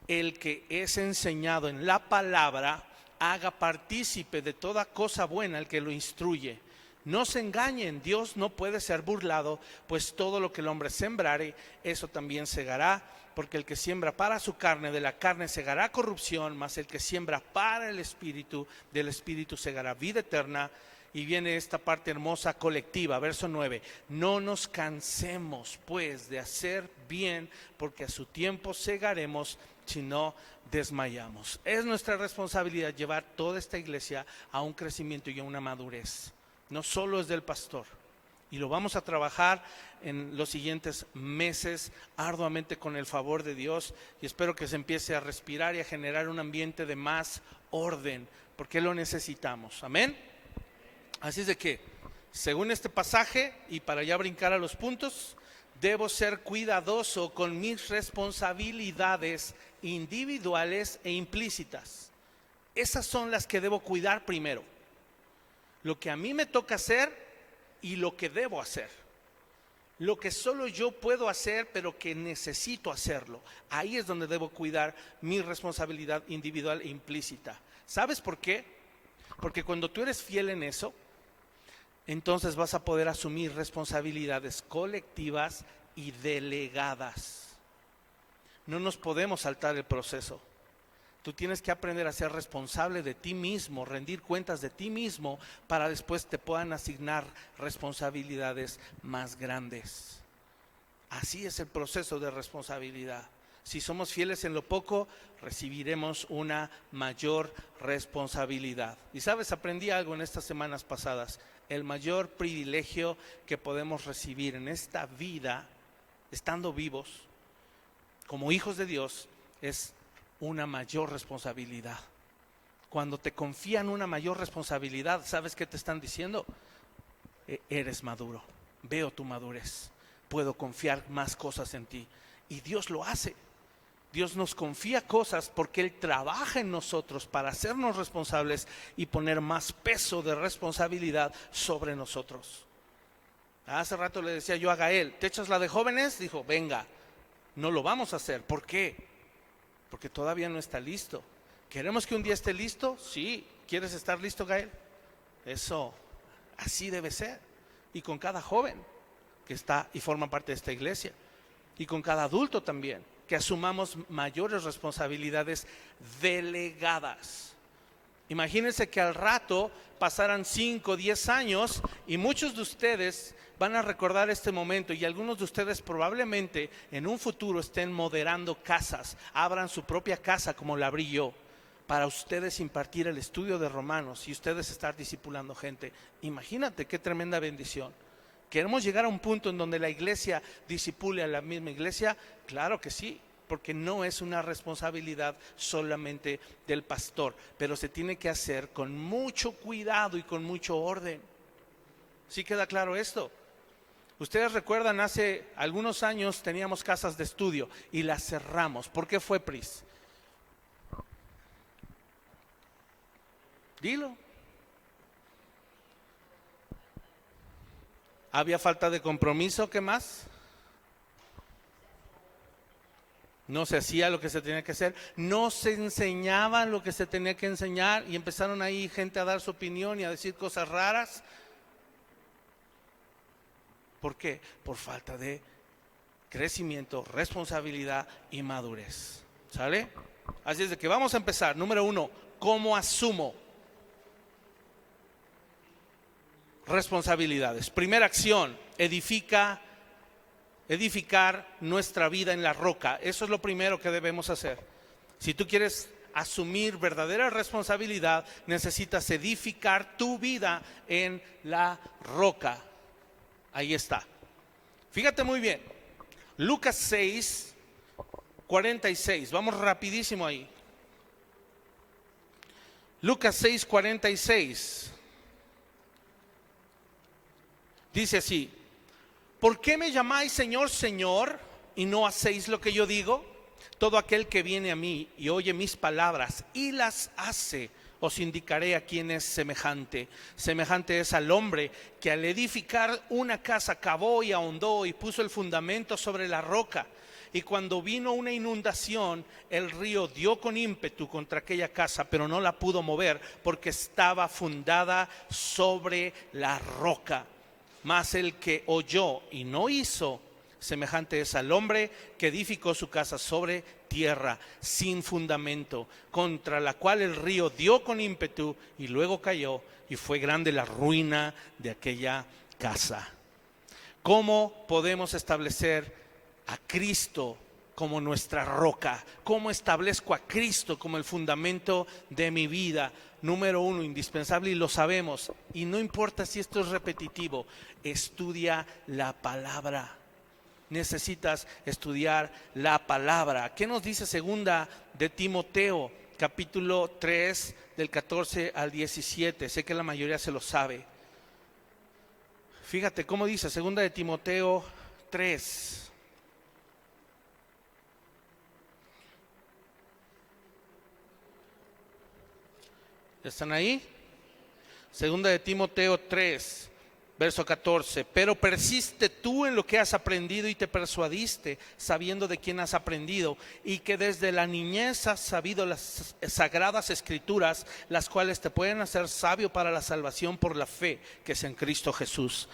El que es enseñado en la palabra, haga partícipe de toda cosa buena el que lo instruye. No se engañen, Dios no puede ser burlado, pues todo lo que el hombre sembrare, eso también segará, porque el que siembra para su carne, de la carne segará corrupción, mas el que siembra para el Espíritu, del Espíritu segará vida eterna. Y viene esta parte hermosa colectiva, verso 9, no nos cansemos pues de hacer bien, porque a su tiempo segaremos si no desmayamos. Es nuestra responsabilidad llevar toda esta iglesia a un crecimiento y a una madurez. No solo es del pastor, y lo vamos a trabajar en los siguientes meses arduamente con el favor de Dios, y espero que se empiece a respirar y a generar un ambiente de más orden, porque lo necesitamos. Amén. Así es de que, según este pasaje, y para ya brincar a los puntos, debo ser cuidadoso con mis responsabilidades individuales e implícitas. Esas son las que debo cuidar primero. Lo que a mí me toca hacer y lo que debo hacer. Lo que solo yo puedo hacer, pero que necesito hacerlo. Ahí es donde debo cuidar mi responsabilidad individual e implícita. ¿Sabes por qué? Porque cuando tú eres fiel en eso, entonces vas a poder asumir responsabilidades colectivas y delegadas. No nos podemos saltar el proceso. Tú tienes que aprender a ser responsable de ti mismo, rendir cuentas de ti mismo, para después te puedan asignar responsabilidades más grandes. Así es el proceso de responsabilidad. Si somos fieles en lo poco, recibiremos una mayor responsabilidad. Y sabes, aprendí algo en estas semanas pasadas. El mayor privilegio que podemos recibir en esta vida, estando vivos, como hijos de Dios, es una mayor responsabilidad. Cuando te confían una mayor responsabilidad, ¿sabes qué te están diciendo? Eres maduro, veo tu madurez, puedo confiar más cosas en ti. Y Dios lo hace. Dios nos confía cosas porque Él trabaja en nosotros para hacernos responsables y poner más peso de responsabilidad sobre nosotros. Hace rato le decía yo a Gael, ¿te echas la de jóvenes? Dijo, venga, no lo vamos a hacer. ¿Por qué? Porque todavía no está listo. ¿Queremos que un día esté listo? Sí. ¿Quieres estar listo, Gael? Eso, así debe ser. Y con cada joven que está y forma parte de esta iglesia. Y con cada adulto también. Que asumamos mayores responsabilidades delegadas. Imagínense que al rato pasaran 5, 10 años y muchos de ustedes van a recordar este momento, y algunos de ustedes probablemente en un futuro estén moderando casas, abran su propia casa como la abrí yo, para ustedes impartir el estudio de Romanos y ustedes estar discipulando gente. Imagínate qué tremenda bendición. ¿Queremos llegar a un punto en donde la iglesia disipule a la misma iglesia? Claro que sí, porque no es una responsabilidad solamente del pastor, pero se tiene que hacer con mucho cuidado y con mucho orden. ¿Sí queda claro esto? Ustedes recuerdan, hace algunos años teníamos casas de estudio y las cerramos. ¿Por qué fue, Pris? Dilo. ¿Había falta de compromiso? ¿Qué más? No se hacía lo que se tenía que hacer, no se enseñaba lo que se tenía que enseñar, y empezaron ahí gente a dar su opinión y a decir cosas raras. ¿Por qué? Por falta de crecimiento, responsabilidad y madurez. ¿Sale? Así es de que vamos a empezar. Número 1, ¿cómo asumo responsabilidades? Primera acción, edificar nuestra vida en la roca. Eso es lo primero que debemos hacer. Si tú quieres asumir verdadera responsabilidad, necesitas edificar tu vida en la roca. Ahí está. Fíjate muy bien. Lucas 6, 46. Vamos rapidísimo ahí. Lucas 6, 46. Dice así: ¿por qué me llamáis Señor, Señor, y no hacéis lo que yo digo? Todo aquel que viene a mí y oye mis palabras y las hace, os indicaré a quién es semejante. Semejante es al hombre que al edificar una casa cavó y ahondó y puso el fundamento sobre la roca. Y cuando vino una inundación, el río dio con ímpetu contra aquella casa, pero no la pudo mover porque estaba fundada sobre la roca. Mas el que oyó y no hizo, semejante es al hombre que edificó su casa sobre tierra sin fundamento, contra la cual el río dio con ímpetu y luego cayó, y fue grande la ruina de aquella casa. ¿Cómo podemos establecer a Cristo como nuestra roca? ¿Cómo establezco a Cristo como el fundamento de mi vida? Número 1, indispensable, y lo sabemos, y no importa si esto es repetitivo, estudia la palabra. Necesitas estudiar la palabra. ¿Qué nos dice segunda de Timoteo, capítulo 3, del 14 al 17? Sé que la mayoría se lo sabe. Fíjate cómo dice segunda de Timoteo 3. ¿Están ahí? Segunda de Timoteo 3, verso 14. Pero persiste tú en lo que has aprendido y te persuadiste, sabiendo de quién has aprendido, y que desde la niñez has sabido las sagradas escrituras, las cuales te pueden hacer sabio para la salvación por la fe que es en Cristo Jesús.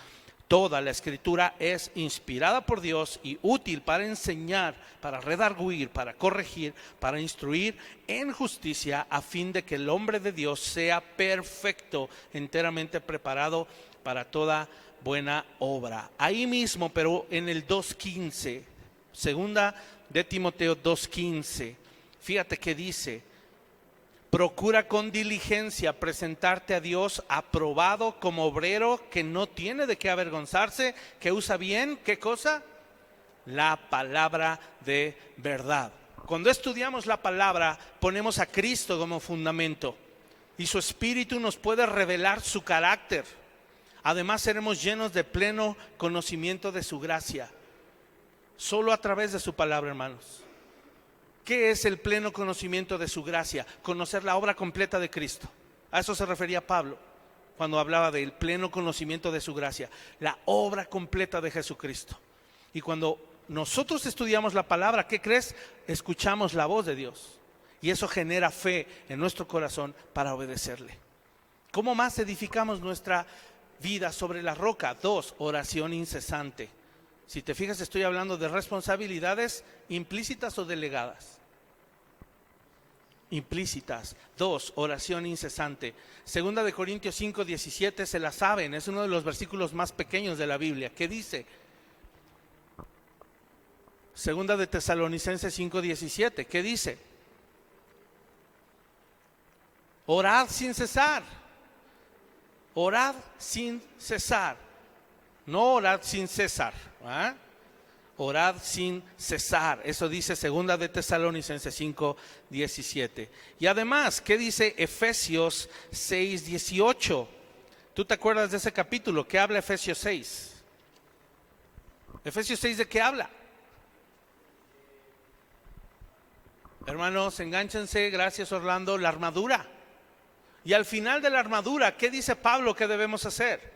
Toda la escritura es inspirada por Dios y útil para enseñar, para redarguir, para corregir, para instruir en justicia, a fin de que el hombre de Dios sea perfecto, enteramente preparado para toda buena obra. Ahí mismo, pero en el 2:15, segunda de Timoteo 2:15, fíjate que dice: procura con diligencia presentarte a Dios aprobado como obrero que no tiene de qué avergonzarse, que usa bien, ¿qué cosa? La palabra de verdad. Cuando estudiamos la palabra, ponemos a Cristo como fundamento, y su Espíritu nos puede revelar su carácter. Además, seremos llenos de pleno conocimiento de su gracia, solo a través de su palabra, hermanos. ¿Qué es el pleno conocimiento de su gracia? Conocer la obra completa de Cristo. A eso se refería Pablo cuando hablaba del pleno conocimiento de su gracia, la obra completa de Jesucristo. Y cuando nosotros estudiamos la palabra, ¿qué crees? Escuchamos la voz de Dios, y eso genera fe en nuestro corazón para obedecerle. ¿Cómo más edificamos nuestra vida sobre la roca? 2, oración incesante. Si te fijas, estoy hablando de responsabilidades implícitas o delegadas. implícitas. 2, oración incesante. Segunda de Corintios 5:17, se la saben, es uno de los versículos más pequeños de la Biblia. ¿Qué dice? Segunda de Tesalonicenses 5:17, ¿qué dice? Orad sin cesar. Orad sin cesar. No orad sin cesar. ¿Ah? Orad sin cesar. Eso dice segunda de Tesalonicenses 5:17. Y además, ¿qué dice Efesios 6:18? ¿Tú te acuerdas de ese capítulo? ¿Qué habla Efesios 6? Efesios 6, ¿de qué habla? Hermanos, engánchense, gracias Orlando, la armadura. Y al final de la armadura, ¿qué dice Pablo que debemos hacer?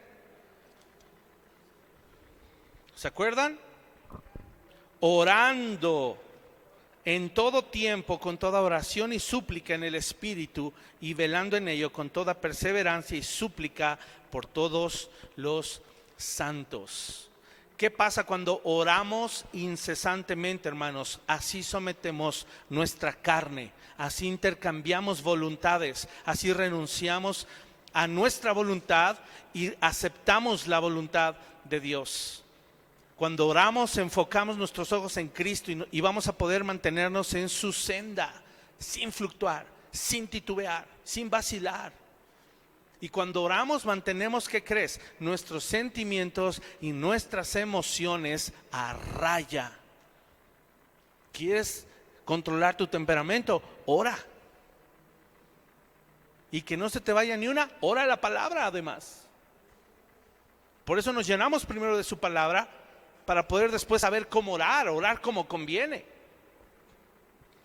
¿Se acuerdan? Orando en todo tiempo, con toda oración y súplica en el Espíritu, y velando en ello con toda perseverancia y súplica por todos los santos. ¿Qué pasa cuando oramos incesantemente, hermanos? Así sometemos nuestra carne, así intercambiamos voluntades, así renunciamos a nuestra voluntad y aceptamos la voluntad de Dios. Cuando oramos, enfocamos nuestros ojos en Cristo y vamos a poder mantenernos en su senda, sin fluctuar, sin titubear, sin vacilar. Y cuando oramos, mantenemos, ¿qué crees? Nuestros sentimientos y nuestras emociones a raya. ¿Quieres controlar tu temperamento? Ora. Y que no se te vaya ni una, ora la palabra además. Por eso nos llenamos primero de su palabra, para poder después saber cómo orar como conviene.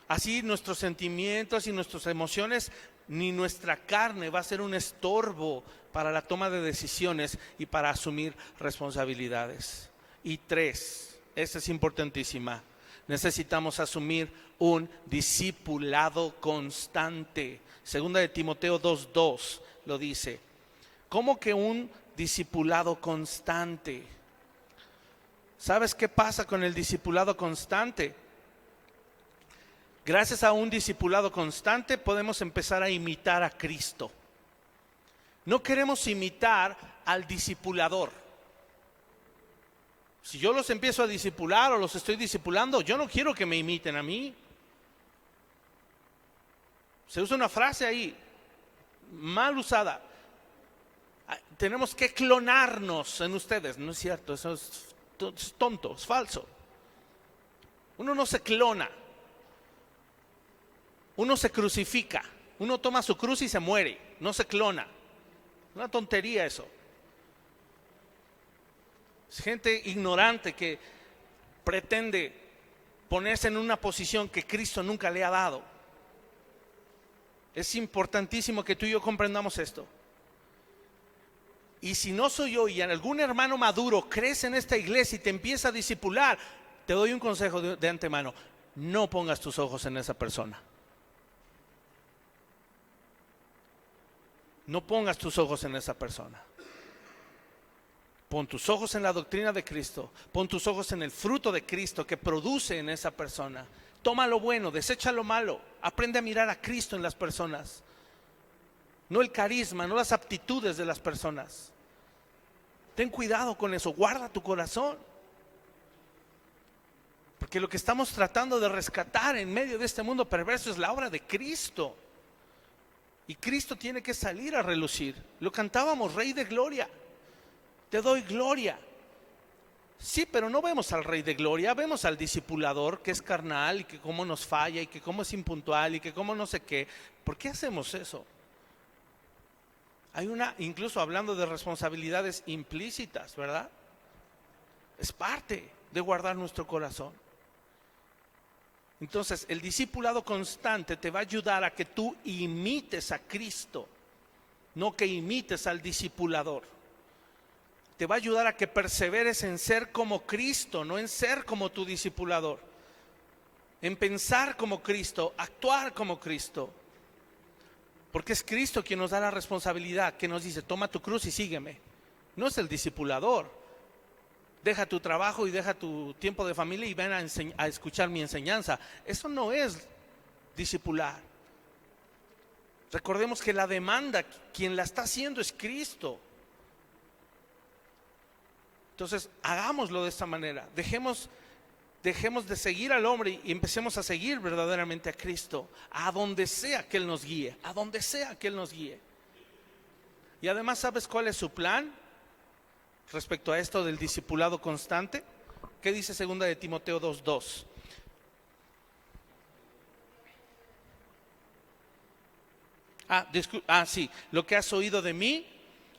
Así nuestros sentimientos y nuestras emociones, ni nuestra carne va a ser un estorbo para la toma de decisiones y para asumir responsabilidades. Y 3, esta es importantísima, necesitamos asumir un discipulado constante. Segunda de Timoteo 2:2 lo dice. ¿Cómo que un discipulado constante? ¿Sabes qué pasa con el discipulado constante? Gracias a un discipulado constante podemos empezar a imitar a Cristo. No queremos imitar al discipulador. Si yo los empiezo a discipular o los estoy discipulando, yo no quiero que me imiten a mí. Se usa una frase ahí, mal usada. Tenemos que clonarnos en ustedes. No es cierto, eso es tonto, es falso. Uno no se clona. Uno se crucifica. Uno toma su cruz y se muere. No se clona. Una tontería eso. Es gente ignorante que pretende ponerse en una posición que Cristo nunca le ha dado. Es importantísimo que tú y yo comprendamos esto. Y si no soy yo y algún hermano maduro crece en esta iglesia y te empieza a discipular, te doy un consejo de antemano: no pongas tus ojos en esa persona. No pongas tus ojos en esa persona. Pon tus ojos en la doctrina de Cristo. Pon tus ojos en el fruto de Cristo que produce en esa persona. Toma lo bueno, desecha lo malo. Aprende a mirar a Cristo en las personas. No el carisma, no las aptitudes de las personas. Ten cuidado con eso, guarda tu corazón. Porque lo que estamos tratando de rescatar en medio de este mundo perverso es la obra de Cristo. Y Cristo tiene que salir a relucir. Lo cantábamos, Rey de Gloria. Te doy gloria. Sí, pero no vemos al Rey de Gloria, vemos al discipulador que es carnal y que cómo nos falla y que cómo es impuntual y que cómo no sé qué. ¿Por qué hacemos eso? Hay incluso hablando de responsabilidades implícitas, ¿verdad? Es parte de guardar nuestro corazón. Entonces, el discipulado constante te va a ayudar a que tú imites a Cristo, no que imites al discipulador. Te va a ayudar a que perseveres en ser como Cristo, no en ser como tu discipulador. En pensar como Cristo, actuar como Cristo. Porque es Cristo quien nos da la responsabilidad, que nos dice: toma tu cruz y sígueme. No es el discipulador. Deja tu trabajo y deja tu tiempo de familia y ven a escuchar mi enseñanza. Eso no es discipular. Recordemos que la demanda, quien la está haciendo es Cristo. Entonces, hagámoslo de esta manera. Dejemos de seguir al hombre y empecemos a seguir verdaderamente a Cristo, a donde sea que Él nos guíe, a donde sea que Él nos guíe. Y además, ¿sabes cuál es su plan respecto a esto del discipulado constante? ¿Qué dice 2 de Timoteo 2:2? Sí, lo que has oído de mí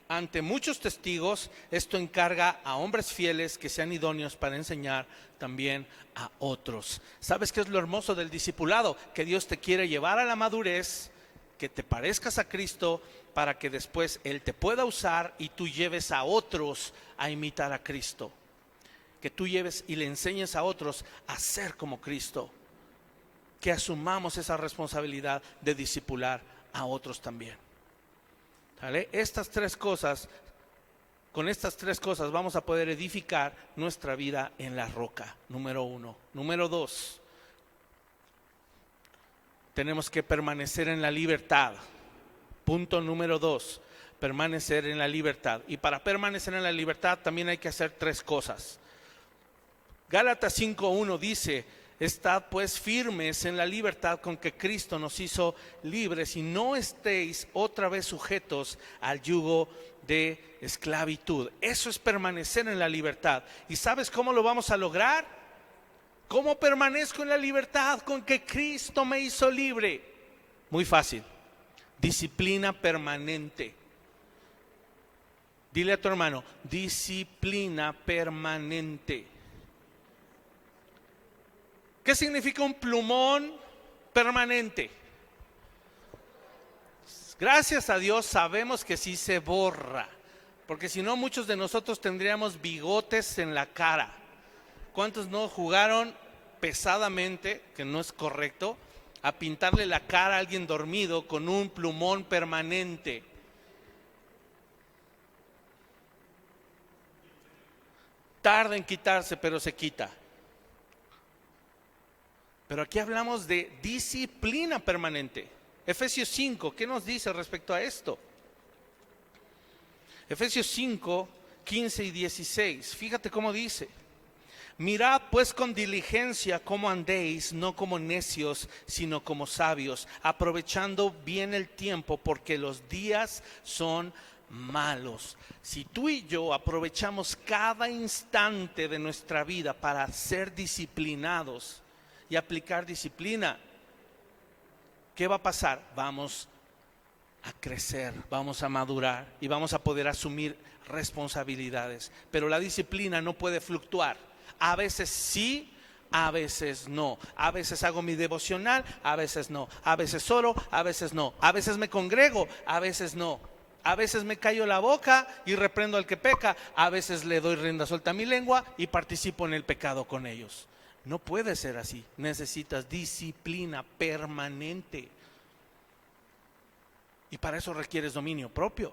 ante muchos testigos, esto encarga a hombres fieles que sean idóneos para enseñar también a otros. ¿Sabes qué es lo hermoso del discipulado? Que Dios te quiere llevar a la madurez, que te parezcas a Cristo, para que después Él te pueda usar y tú lleves a otros a imitar a Cristo. Que tú lleves y le enseñes a otros a ser como Cristo. Que asumamos esa responsabilidad de discipular a otros también. ¿Vale? Con estas tres cosas vamos a poder edificar nuestra vida en la roca, número 1. Número 2, tenemos que permanecer en la libertad. Punto número 2, permanecer en la libertad. Y para permanecer en la libertad también hay que hacer 3 cosas. Gálatas 5:1 dice: estad pues firmes en la libertad con que Cristo nos hizo libres y no estéis otra vez sujetos al yugo de esclavitud. Eso es permanecer en la libertad. ¿Y sabes cómo lo vamos a lograr? ¿Cómo permanezco en la libertad con que Cristo me hizo libre? Muy fácil: disciplina permanente. Dile a tu hermano: disciplina permanente. ¿Qué significa un plumón permanente? Gracias a Dios sabemos que sí se borra, porque si no muchos de nosotros tendríamos bigotes en la cara. ¿Cuántos no jugaron pesadamente, que no es correcto, a pintarle la cara a alguien dormido con un plumón permanente? Tarda en quitarse, pero se quita. Pero aquí hablamos de disciplina permanente. Efesios 5, ¿qué nos dice respecto a esto? Efesios 5, 15 y 16. Fíjate cómo dice: mirad pues con diligencia cómo andéis, no como necios, sino como sabios, aprovechando bien el tiempo, porque los días son malos. Si tú y yo aprovechamos cada instante de nuestra vida para ser disciplinados y aplicar disciplina, ¿qué va a pasar? Vamos a crecer, vamos a madurar y vamos a poder asumir responsabilidades. Pero la disciplina no puede fluctuar. A veces sí, a veces no. A veces hago mi devocional, a veces no. A veces oro, a veces no. A veces me congrego, a veces no. A veces me callo la boca y reprendo al que peca. A veces le doy rienda suelta a mi lengua y participo en el pecado con ellos. No puede ser así. Necesitas disciplina permanente. Y para eso requieres dominio propio.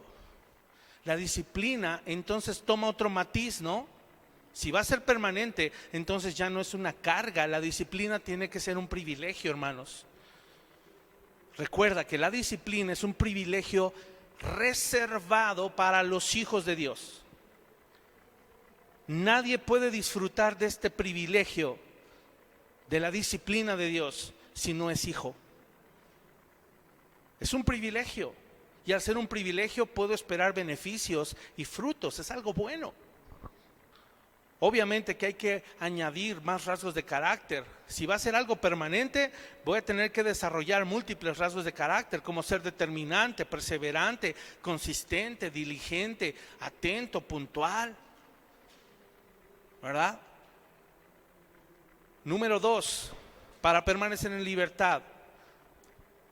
La disciplina entonces toma otro matiz, ¿no? Si va a ser permanente, entonces ya no es una carga. La disciplina tiene que ser un privilegio, hermanos. Recuerda que la disciplina es un privilegio reservado para los hijos de Dios. Nadie puede disfrutar de este privilegio de la disciplina de Dios si no es hijo. Es un privilegio, y al ser un privilegio puedo esperar beneficios y frutos. Es algo bueno. Obviamente que hay que añadir más rasgos de carácter. Si va a ser algo permanente, voy a tener que desarrollar múltiples rasgos de carácter, como ser determinante, perseverante, consistente, diligente, atento, puntual, ¿verdad? Número 2, para permanecer en libertad,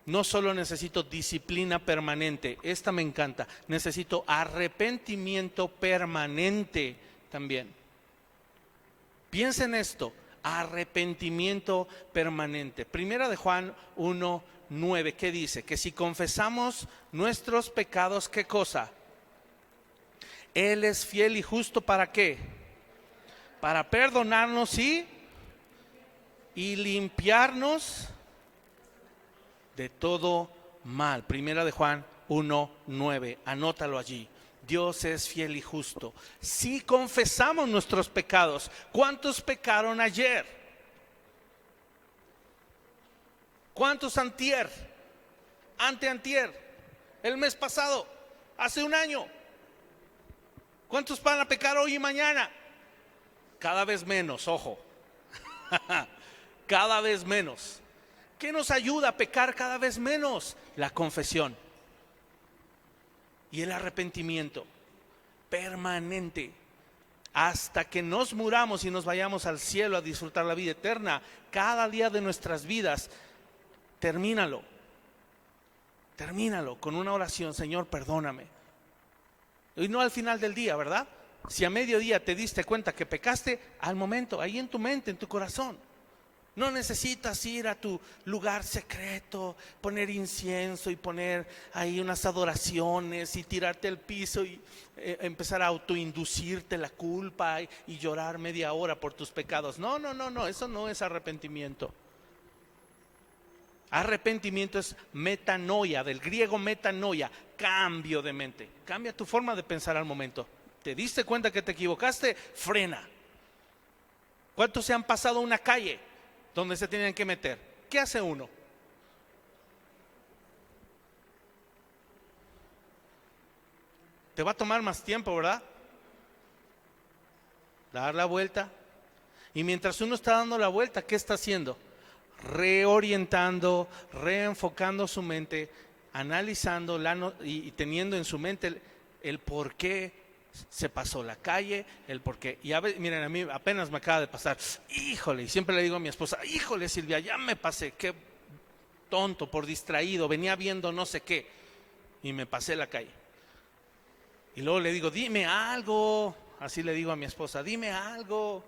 no solo necesito disciplina permanente, esta me encanta, necesito arrepentimiento permanente también. Piensa en esto: arrepentimiento permanente. Primera de Juan 1:9, ¿qué dice? Que si confesamos nuestros pecados, ¿qué cosa? Él es fiel y justo, ¿para qué? Para perdonarnos y limpiarnos de todo mal. Primera de Juan 1:9, anótalo allí. Dios es fiel y justo. Si confesamos nuestros pecados, ¿cuántos pecaron ayer? ¿Cuántos antier? Anteantier, el mes pasado, hace un año. ¿Cuántos van a pecar hoy y mañana? Cada vez menos, ojo. Cada vez menos. ¿Qué nos ayuda a pecar cada vez menos? La confesión y el arrepentimiento permanente, hasta que nos muramos y nos vayamos al cielo a disfrutar la vida eterna. Cada día de nuestras vidas, termínalo con una oración: Señor, perdóname. Y no al final del día, ¿verdad? Si a mediodía te diste cuenta que pecaste, al momento, ahí en tu mente, en tu corazón. No necesitas ir a tu lugar secreto, poner incienso y poner ahí unas adoraciones y tirarte al piso y empezar a autoinducirte la culpa y llorar media hora por tus pecados. No, eso no es arrepentimiento. Arrepentimiento es metanoia, del griego metanoia, cambio de mente. Cambia tu forma de pensar al momento. ¿Te diste cuenta que te equivocaste? Frena. ¿Cuántos se han pasado una calle donde se tenían que meter? ¿Qué hace uno? Te va a tomar más tiempo, ¿verdad? Dar la vuelta. Y mientras uno está dando la vuelta, ¿qué está haciendo? Reorientando, reenfocando su mente, analizando y teniendo en su mente el por qué se pasó la calle, el por qué. Y miren, a mí apenas me acaba de pasar. Híjole, y siempre le digo a mi esposa: híjole, Silvia, ya me pasé, qué tonto, por distraído, venía viendo no sé qué y me pasé la calle. Y luego le digo: dime algo. Así le digo a mi esposa: dime algo.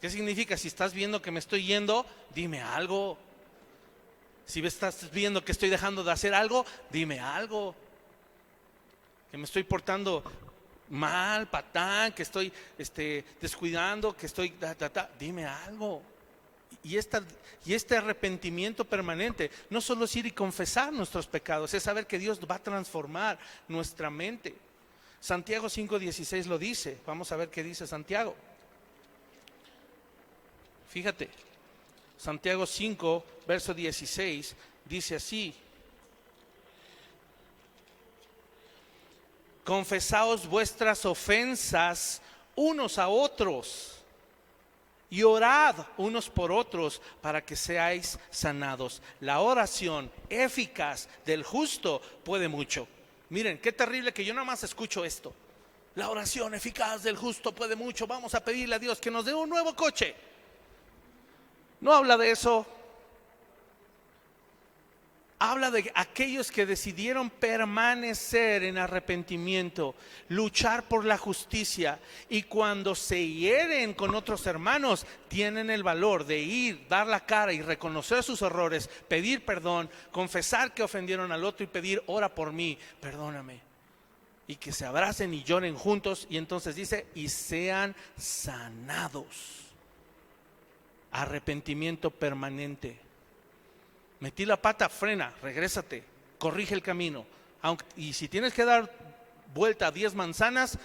¿Qué significa? Si estás viendo que me estoy yendo, dime algo. Si estás viendo que estoy dejando de hacer algo, dime algo. Que me estoy portando mal, patán, que estoy descuidando, que estoy dime algo. Y este arrepentimiento permanente no solo es ir y confesar nuestros pecados, es saber que Dios va a transformar nuestra mente. Santiago 5:16 lo dice. Vamos a ver qué dice Santiago. Fíjate, Santiago 5, verso 16, dice así: confesaos vuestras ofensas unos a otros y orad unos por otros para que seáis sanados. La oración eficaz del justo puede mucho. Miren, qué terrible que yo nada más escucho esto. La oración eficaz del justo puede mucho. Vamos a pedirle a Dios que nos dé un nuevo coche. No habla de eso. Habla de aquellos que decidieron permanecer en arrepentimiento, luchar por la justicia, y cuando se hieren con otros hermanos, tienen el valor de ir, dar la cara y reconocer sus errores, pedir perdón, confesar que ofendieron al otro y pedir: ora por mí, perdóname. Y que se abracen y lloren juntos. Y entonces dice: y sean sanados. Arrepentimiento permanente. Metí la pata, frena, regrésate, corrige el camino. Y si tienes que dar vuelta a 10 manzanas,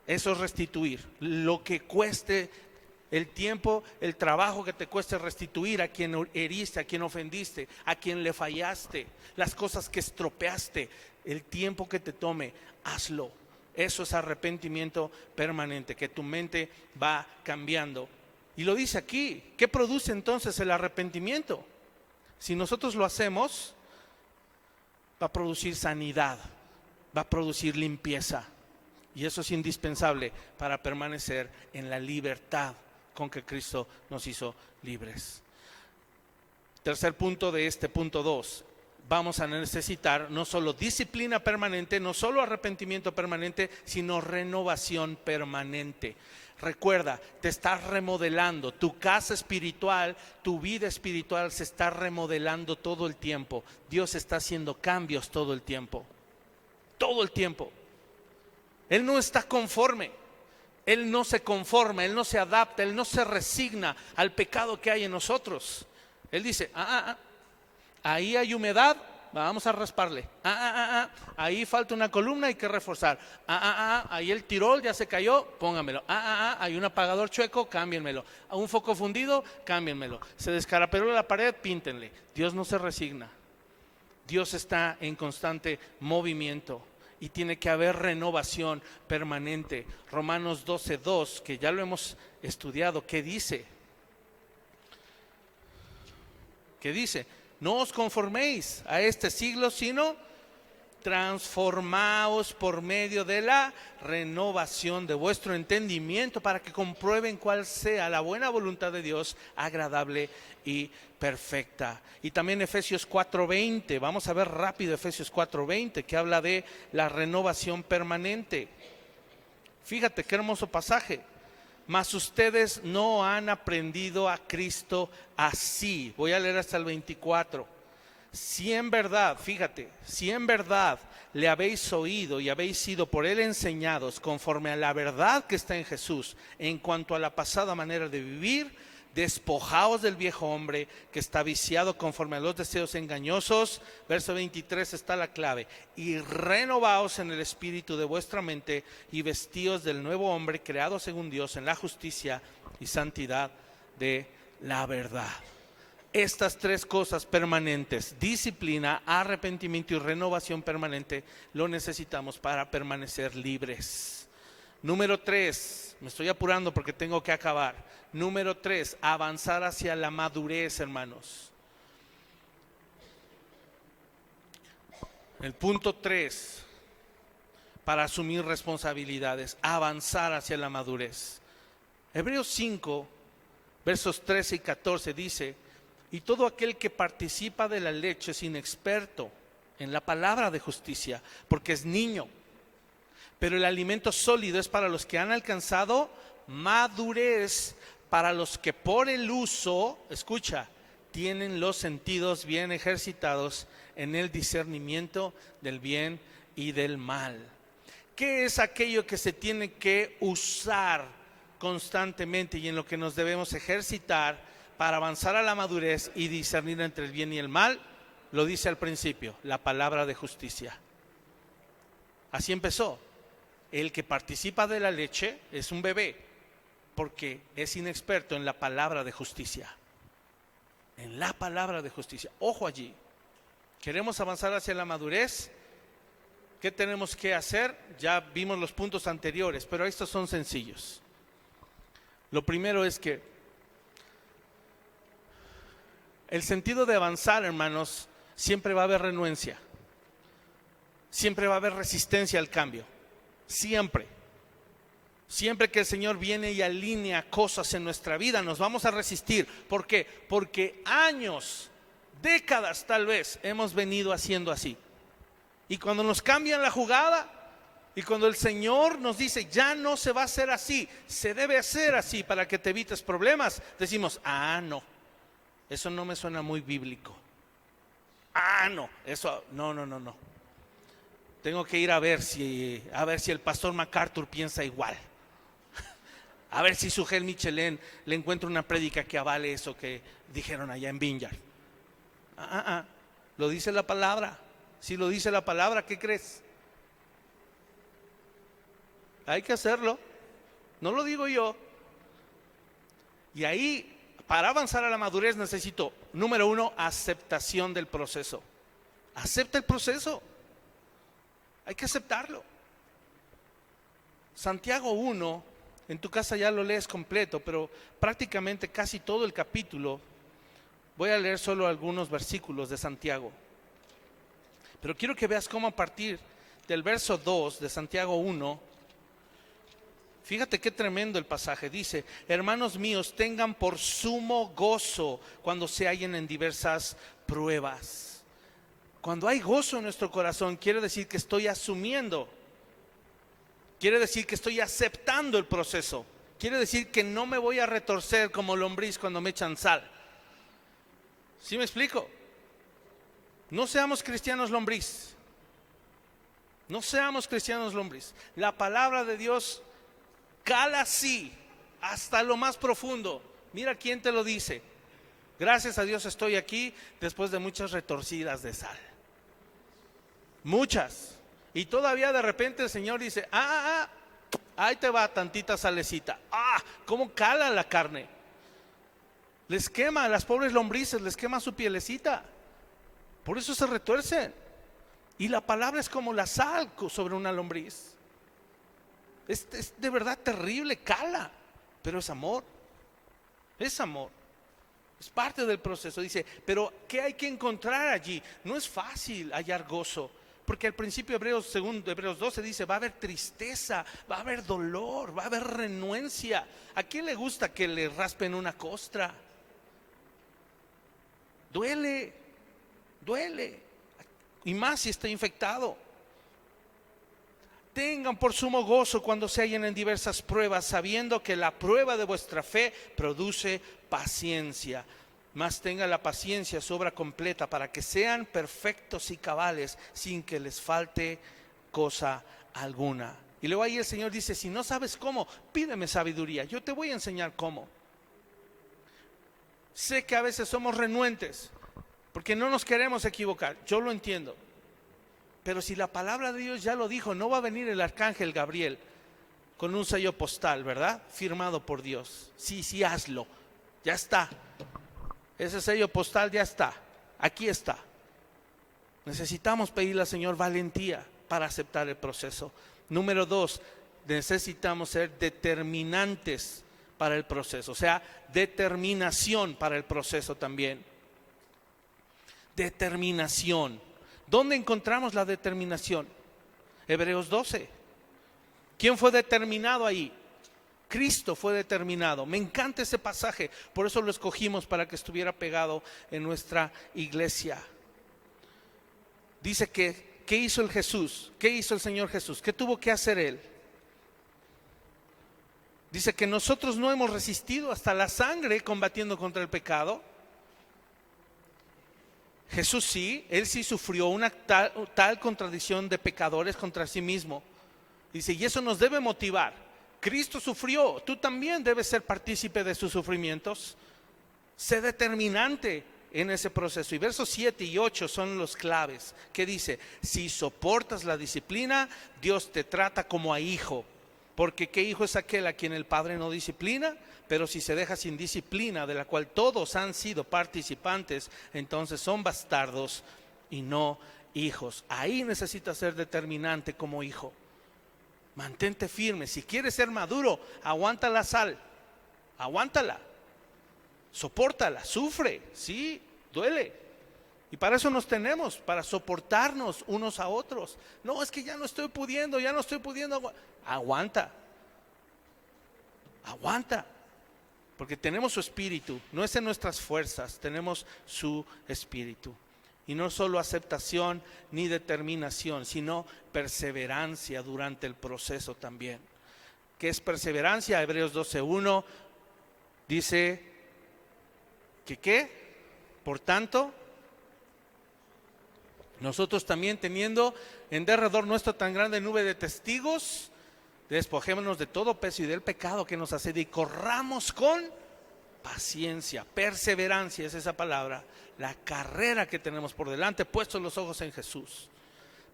eso es restituir. Lo que cueste el tiempo, el trabajo que te cueste restituir a quien heriste, a quien ofendiste, a quien le fallaste, las cosas que estropeaste, el tiempo que te tome, hazlo. Eso es arrepentimiento permanente, que tu mente va cambiando. Y lo dice aquí. ¿Qué produce entonces el arrepentimiento? Si nosotros lo hacemos, va a producir sanidad, va a producir limpieza. Y eso es indispensable para permanecer en la libertad con que Cristo nos hizo libres. Tercer punto de este punto 2. Vamos a necesitar no solo disciplina permanente, no solo arrepentimiento permanente, sino renovación permanente. Recuerda, te estás remodelando, tu casa espiritual, tu vida espiritual se está remodelando todo el tiempo. Dios está haciendo cambios todo el tiempo. Todo el tiempo. Él no está conforme. Él no se conforma, Él no se adapta, Él no se resigna al pecado que hay en nosotros. Él dice: ahí hay humedad, vamos a rasparle. Ahí falta una columna, hay que reforzar. Ahí el tirol ya se cayó, póngamelo. Hay un apagador chueco, cámbienmelo. Un foco fundido, cámbienmelo. Se descaraperó la pared, píntenle. Dios no se resigna. Dios está en constante movimiento y tiene que haber renovación permanente. Romanos 12:2, que ya lo hemos estudiado, ¿qué dice? ¿Qué dice? No os conforméis a este siglo, sino transformaos por medio de la renovación de vuestro entendimiento, para que comprueben cuál sea la buena voluntad de Dios, agradable y perfecta. Y también Efesios 4:20, vamos a ver rápido Efesios 4:20, que habla de la renovación permanente. Fíjate qué hermoso pasaje. Mas ustedes no han aprendido a Cristo así. Voy a leer hasta el 24. Si en verdad, fíjate, si en verdad le habéis oído y habéis sido por él enseñados conforme a la verdad que está en Jesús, en cuanto a la pasada manera de vivir, despojaos del viejo hombre que está viciado conforme a los deseos engañosos. Verso 23 está la clave. Y renovaos en el espíritu de vuestra mente y vestíos del nuevo hombre creado según Dios en la justicia y santidad de la verdad. Estas tres cosas permanentes, disciplina, arrepentimiento y renovación permanente, lo necesitamos para permanecer libres. Número 3, me estoy apurando porque tengo que acabar. Número 3, avanzar hacia la madurez, hermanos. El punto 3, para asumir responsabilidades, avanzar hacia la madurez. Hebreos 5, versos 13 y 14 dice: y todo aquel que participa de la leche es inexperto en la palabra de justicia, porque es niño. Pero el alimento sólido es para los que han alcanzado madurez, para los que por el uso, escucha, tienen los sentidos bien ejercitados en el discernimiento del bien y del mal. ¿Qué es aquello que se tiene que usar constantemente y en lo que nos debemos ejercitar para avanzar a la madurez y discernir entre el bien y el mal? Lo dice al principio, la palabra de justicia. Así empezó. El que participa de la leche es un bebé, porque es inexperto en la palabra de justicia. En la palabra de justicia. Ojo allí. ¿Queremos avanzar hacia la madurez? ¿Qué tenemos que hacer? Ya vimos los puntos anteriores, pero estos son sencillos. Lo primero es que el sentido de avanzar, hermanos, siempre va a haber renuencia. Siempre va a haber resistencia al cambio. Siempre. Siempre que el Señor viene y alinea cosas en nuestra vida, nos vamos a resistir. ¿Por qué? Porque años, décadas tal vez, hemos venido haciendo así. Y cuando nos cambian la jugada, y cuando el Señor nos dice, ya no se va a hacer así, se debe hacer así para que te evites problemas, decimos, no. Eso no me suena muy bíblico. No, eso, no. Tengo que ir a ver si el pastor MacArthur piensa igual. A ver si Sujel Michelén le encuentra una prédica que avale eso que dijeron allá en Vineyard. Lo dice la palabra. Si lo dice la palabra, ¿qué crees? Hay que hacerlo. No lo digo yo. Y ahí, para avanzar a la madurez necesito, número 1, aceptación del proceso. Acepta el proceso. Hay que aceptarlo. Santiago 1, en tu casa ya lo lees completo, pero prácticamente casi todo el capítulo, voy a leer solo algunos versículos de Santiago. Pero quiero que veas cómo a partir del verso 2 de Santiago 1, fíjate qué tremendo el pasaje. Dice: hermanos míos, tengan por sumo gozo cuando se hallen en diversas pruebas. Cuando hay gozo en nuestro corazón, quiere decir que estoy asumiendo, quiere decir que estoy aceptando el proceso, quiere decir que no me voy a retorcer como lombriz cuando me echan sal. ¿Sí me explico? No seamos cristianos lombriz. No seamos cristianos lombriz. La palabra de Dios cala así hasta lo más profundo. Mira quién te lo dice. Gracias a Dios estoy aquí después de muchas retorcidas de sal. muchas. Y todavía de repente el Señor dice, ahí te va tantita salecita. ¿Cómo cala la carne? Les quema, a las pobres lombrices les quema su pielecita. Por eso se retuercen. Y la palabra es como la sal sobre una lombriz. Es de verdad terrible, cala, pero es amor. Es amor. Es parte del proceso. Dice, pero ¿qué hay que encontrar allí? No es fácil hallar gozo. Porque al principio según Hebreos 12 dice, va a haber tristeza, va a haber dolor, va a haber renuencia. ¿A quién le gusta que le raspen una costra? Duele, duele. Y más si está infectado. Tengan por sumo gozo cuando se hallen en diversas pruebas, sabiendo que la prueba de vuestra fe produce paciencia. Mas tenga la paciencia su obra completa, para que sean perfectos y cabales, sin que les falte cosa alguna. Y luego ahí el Señor dice, si no sabes cómo, pídeme sabiduría, yo te voy a enseñar cómo. Sé que a veces somos renuentes, porque no nos queremos equivocar, yo lo entiendo. Pero si la palabra de Dios ya lo dijo, no va a venir el arcángel Gabriel con un sello postal, ¿verdad? Firmado por Dios. Sí, hazlo, ya está. Ese sello postal ya está, aquí está. Necesitamos pedirle al Señor valentía para aceptar el proceso. Número 2, necesitamos ser determinantes para el proceso, o sea, determinación para el proceso también. Determinación. ¿Dónde encontramos la determinación? Hebreos 12. ¿Quién fue determinado ahí? Cristo fue determinado. Me encanta ese pasaje, por eso lo escogimos para que estuviera pegado en nuestra iglesia. Dice que, ¿qué hizo el Jesús? ¿Qué hizo el Señor Jesús? ¿Qué tuvo que hacer Él? Dice que nosotros no hemos resistido hasta la sangre combatiendo contra el pecado. Jesús sí, Él sí sufrió una tal contradicción de pecadores contra sí mismo. Dice, y eso nos debe motivar. Cristo sufrió, tú también debes ser partícipe de sus sufrimientos. Sé determinante en ese proceso. Y versos 7 y 8 son los claves. Que dice, si soportas la disciplina, Dios te trata como a hijo. Porque ¿qué hijo es aquel a quien el padre no disciplina? Pero si se deja sin disciplina, de la cual todos han sido participantes, entonces son bastardos y no hijos. Ahí necesitas ser determinante como hijo. Mantente firme. Si quieres ser maduro, aguanta la sal, aguántala, sopórtala, sufre, sí, duele. Y para eso nos tenemos, para soportarnos unos a otros. No, es que ya no estoy pudiendo. Aguanta, porque tenemos su espíritu, no es en nuestras fuerzas, tenemos su espíritu. Y no solo aceptación ni determinación, sino perseverancia durante el proceso también. ¿Qué es perseverancia? Hebreos 12:1 dice que ¿qué? Por tanto, nosotros también teniendo en derredor nuestra tan grande nube de testigos, despojémonos de todo peso y del pecado que nos asedia y corramos con paciencia, perseverancia es esa palabra, la carrera que tenemos por delante, puestos los ojos en Jesús.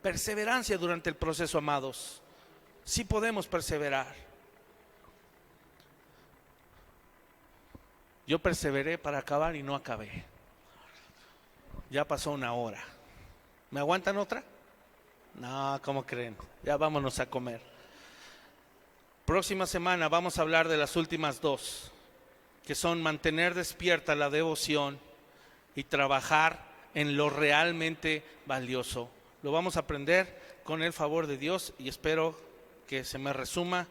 Perseverancia durante el proceso, amados. Sí podemos perseverar. Yo perseveré para acabar y no acabé. Ya pasó una hora. ¿Me aguantan otra? No, ¿cómo creen? Ya vámonos a comer. Próxima semana vamos a hablar de las últimas dos, que son mantener despierta la devoción y trabajar en lo realmente valioso. Lo vamos a aprender con el favor de Dios y espero que se me resuma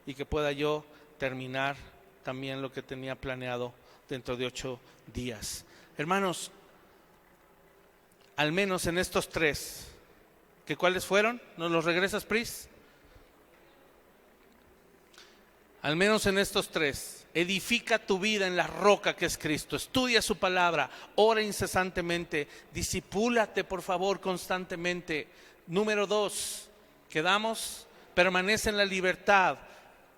y que pueda yo terminar también lo que tenía planeado dentro de 8 días. Hermanos, al menos en estos 3, ¿que cuáles fueron? ¿Nos los regresas, Pris? Al menos en estos 3, edifica tu vida en la roca que es Cristo, estudia su palabra, ora incesantemente, discipúlate por favor constantemente. Número 2, quedamos, permanece en la libertad.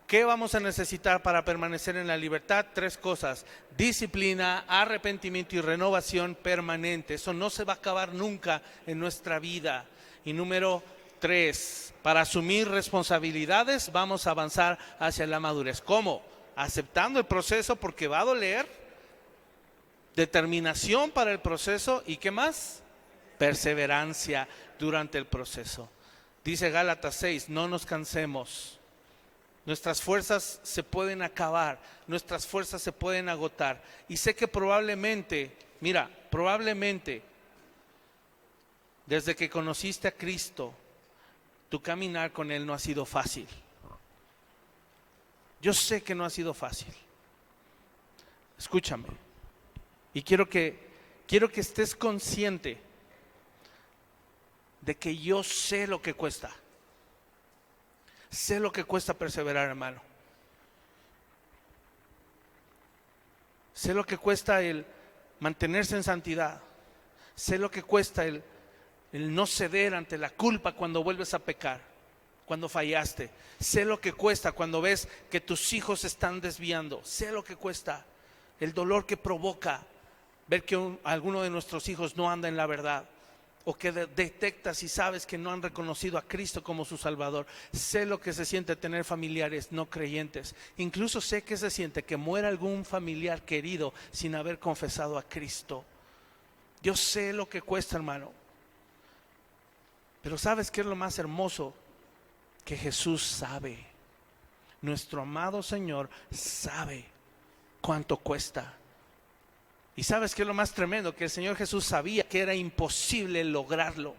¿Qué vamos a necesitar para permanecer en la libertad? 3 cosas: disciplina, arrepentimiento y renovación permanente. Eso no se va a acabar nunca en nuestra vida. Y número 3, para asumir responsabilidades vamos a avanzar hacia la madurez. ¿Cómo? Aceptando el proceso, porque va a doler. Determinación para el proceso. ¿Y qué más? Perseverancia durante el proceso. Dice Gálatas 6, no nos cansemos. Nuestras fuerzas se pueden acabar, nuestras fuerzas se pueden agotar. Y sé que probablemente, desde que conociste a Cristo, tu caminar con Él no ha sido fácil. Yo sé que no ha sido fácil. Escúchame. Y quiero que estés consciente de que yo sé lo que cuesta. Sé lo que cuesta perseverar, hermano. Sé lo que cuesta el mantenerse en santidad. Sé lo que cuesta el no ceder ante la culpa cuando vuelves a pecar, cuando fallaste. Sé lo que cuesta cuando ves que tus hijos se están desviando. Sé lo que cuesta el dolor que provoca ver que alguno de nuestros hijos no anda en la verdad, o que detectas y sabes que no han reconocido a Cristo como su Salvador. Sé lo que se siente tener familiares no creyentes. Incluso sé que se siente que muera algún familiar querido sin haber confesado a Cristo. Yo sé lo que cuesta, hermano. Pero ¿sabes qué es lo más hermoso? Que Jesús sabe. Nuestro amado Señor sabe cuánto cuesta. Y ¿sabes qué es lo más tremendo? Que el Señor Jesús sabía que era imposible lograrlo.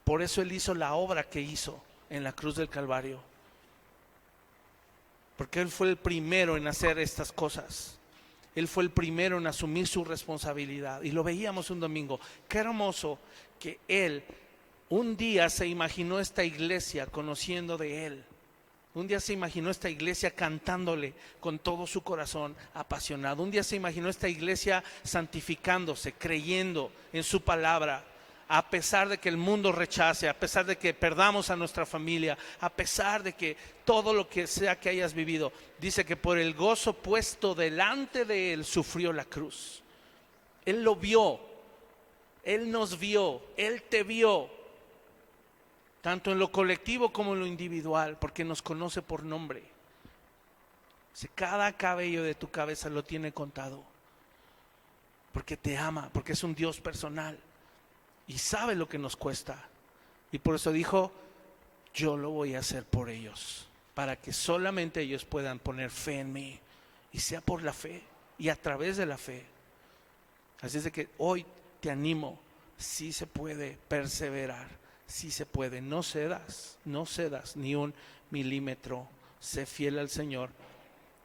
Por eso Él hizo la obra que hizo en la cruz del Calvario. Porque Él fue el primero en hacer estas cosas. Él fue el primero en asumir su responsabilidad. Y lo veíamos un domingo. Qué hermoso que Él un día se imaginó esta iglesia conociendo de Él. Un día se imaginó esta iglesia cantándole con todo su corazón apasionado. Un día se imaginó esta iglesia santificándose, creyendo en su palabra, a pesar de que el mundo rechace, a pesar de que perdamos a nuestra familia, a pesar de que todo lo que sea que hayas vivido. Dice que por el gozo puesto delante de Él sufrió la cruz. Él lo vio, Él nos vio, Él te vio. Tanto en lo colectivo como en lo individual, porque nos conoce por nombre. Cada cabello de tu cabeza lo tiene contado, porque te ama, porque es un Dios personal y sabe lo que nos cuesta. Y por eso dijo, yo lo voy a hacer por ellos, para que solamente ellos puedan poner fe en mí, y sea por la fe y a través de la fe. Así es de que hoy te animo, sí se puede perseverar. Sí se puede, no cedas ni un milímetro, sé fiel al Señor.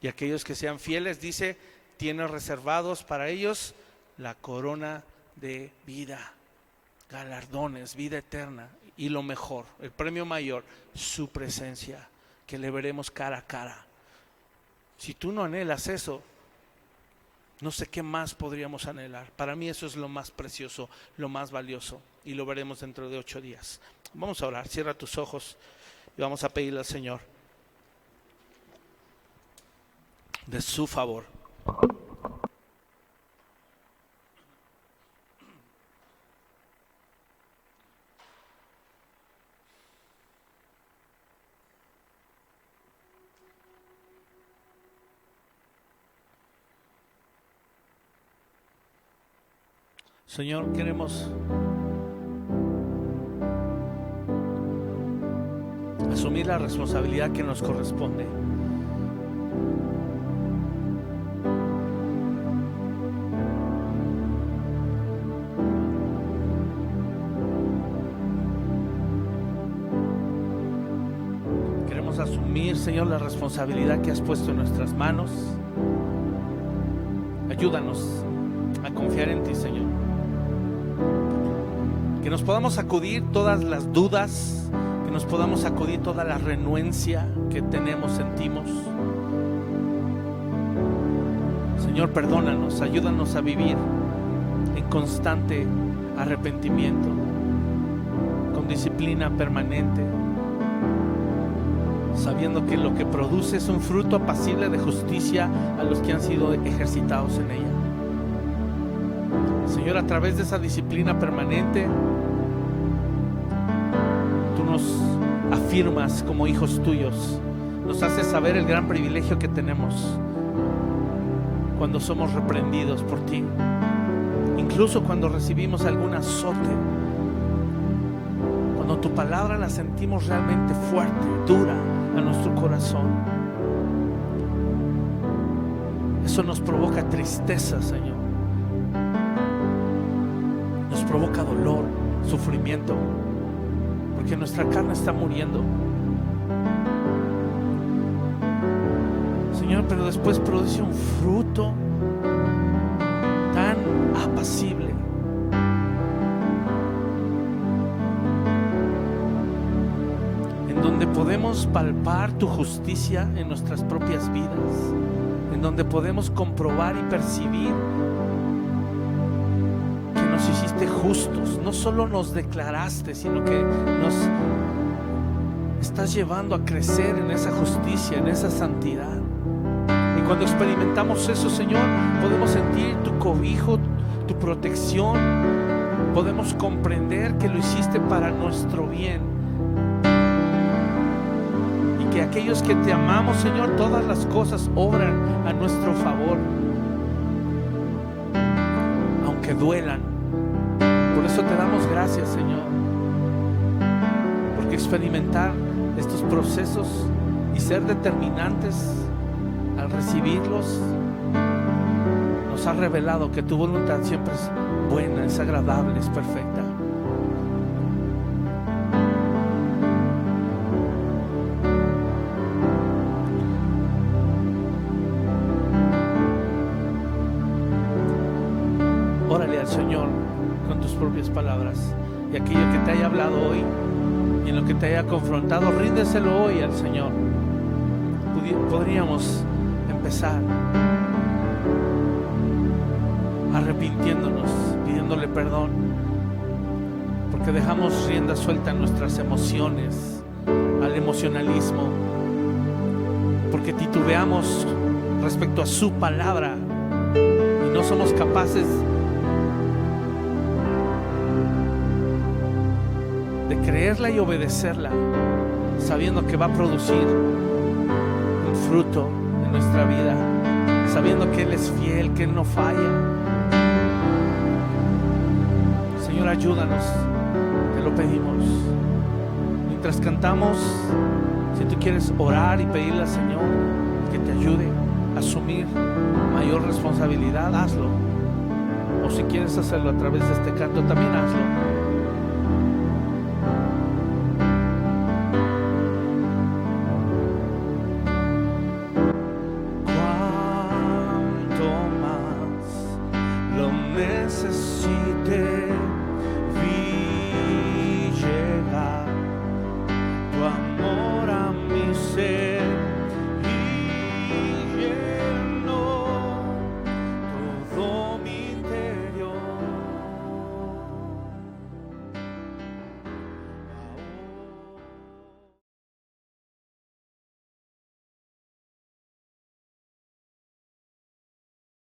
Y aquellos que sean fieles, dice, tiene reservados para ellos la corona de vida, galardones, vida eterna y lo mejor, el premio mayor, su presencia, que le veremos cara a cara. Si tú no anhelas eso, no sé qué más podríamos anhelar. Para mí eso es lo más precioso, lo más valioso, y lo veremos dentro de 8 días. Vamos a orar, cierra tus ojos y vamos a pedirle al Señor de su favor. Señor, queremos asumir la responsabilidad que nos corresponde. Queremos asumir, Señor, la responsabilidad que has puesto en nuestras manos. Ayúdanos a confiar en ti, Señor. Que nos podamos sacudir todas las dudas, que nos podamos sacudir toda la renuencia que sentimos. Señor, perdónanos, ayúdanos a vivir en constante arrepentimiento, con disciplina permanente, sabiendo que lo que produce es un fruto apacible de justicia a los que han sido ejercitados en ella. Señor, a través de esa disciplina permanente, nos afirmas como hijos tuyos. Nos haces saber el gran privilegio que tenemos cuando somos reprendidos por ti. Incluso cuando recibimos algún azote, cuando tu palabra la sentimos realmente fuerte, dura a nuestro corazón, eso nos provoca tristeza, Señor. Nos provoca dolor, sufrimiento, porque nuestra carne está muriendo, Señor, pero después produce un fruto tan apacible, en donde podemos palpar tu justicia en nuestras propias vidas, en donde podemos comprobar y percibir que nos hiciste justos. No solo nos declaraste, sino que nos estás llevando a crecer en esa justicia, en esa santidad. Y cuando experimentamos eso, Señor, podemos sentir tu cobijo, tu protección. Podemos comprender que lo hiciste para nuestro bien, y que aquellos que te amamos, Señor, todas las cosas obran a nuestro favor, aunque duelan. Por eso te damos gracias, Señor, porque experimentar estos procesos y ser determinantes al recibirlos nos ha revelado que tu voluntad siempre es buena, es agradable, es perfecta. Órale al Señor con tus propias palabras, y aquello que te haya hablado hoy y en lo que te haya confrontado, ríndeselo hoy al Señor. Podríamos empezar arrepintiéndonos, pidiéndole perdón, porque dejamos rienda suelta a nuestras emociones, al emocionalismo, porque titubeamos respecto a su palabra y no somos capaces de creerla y obedecerla, sabiendo que va a producir un fruto en nuestra vida, sabiendo que Él es fiel, que Él no falla. Señor, ayúdanos, te lo pedimos. Mientras cantamos, si tú quieres orar y pedirle al Señor que te ayude a asumir mayor responsabilidad, hazlo. O si quieres hacerlo a través de este canto, también hazlo.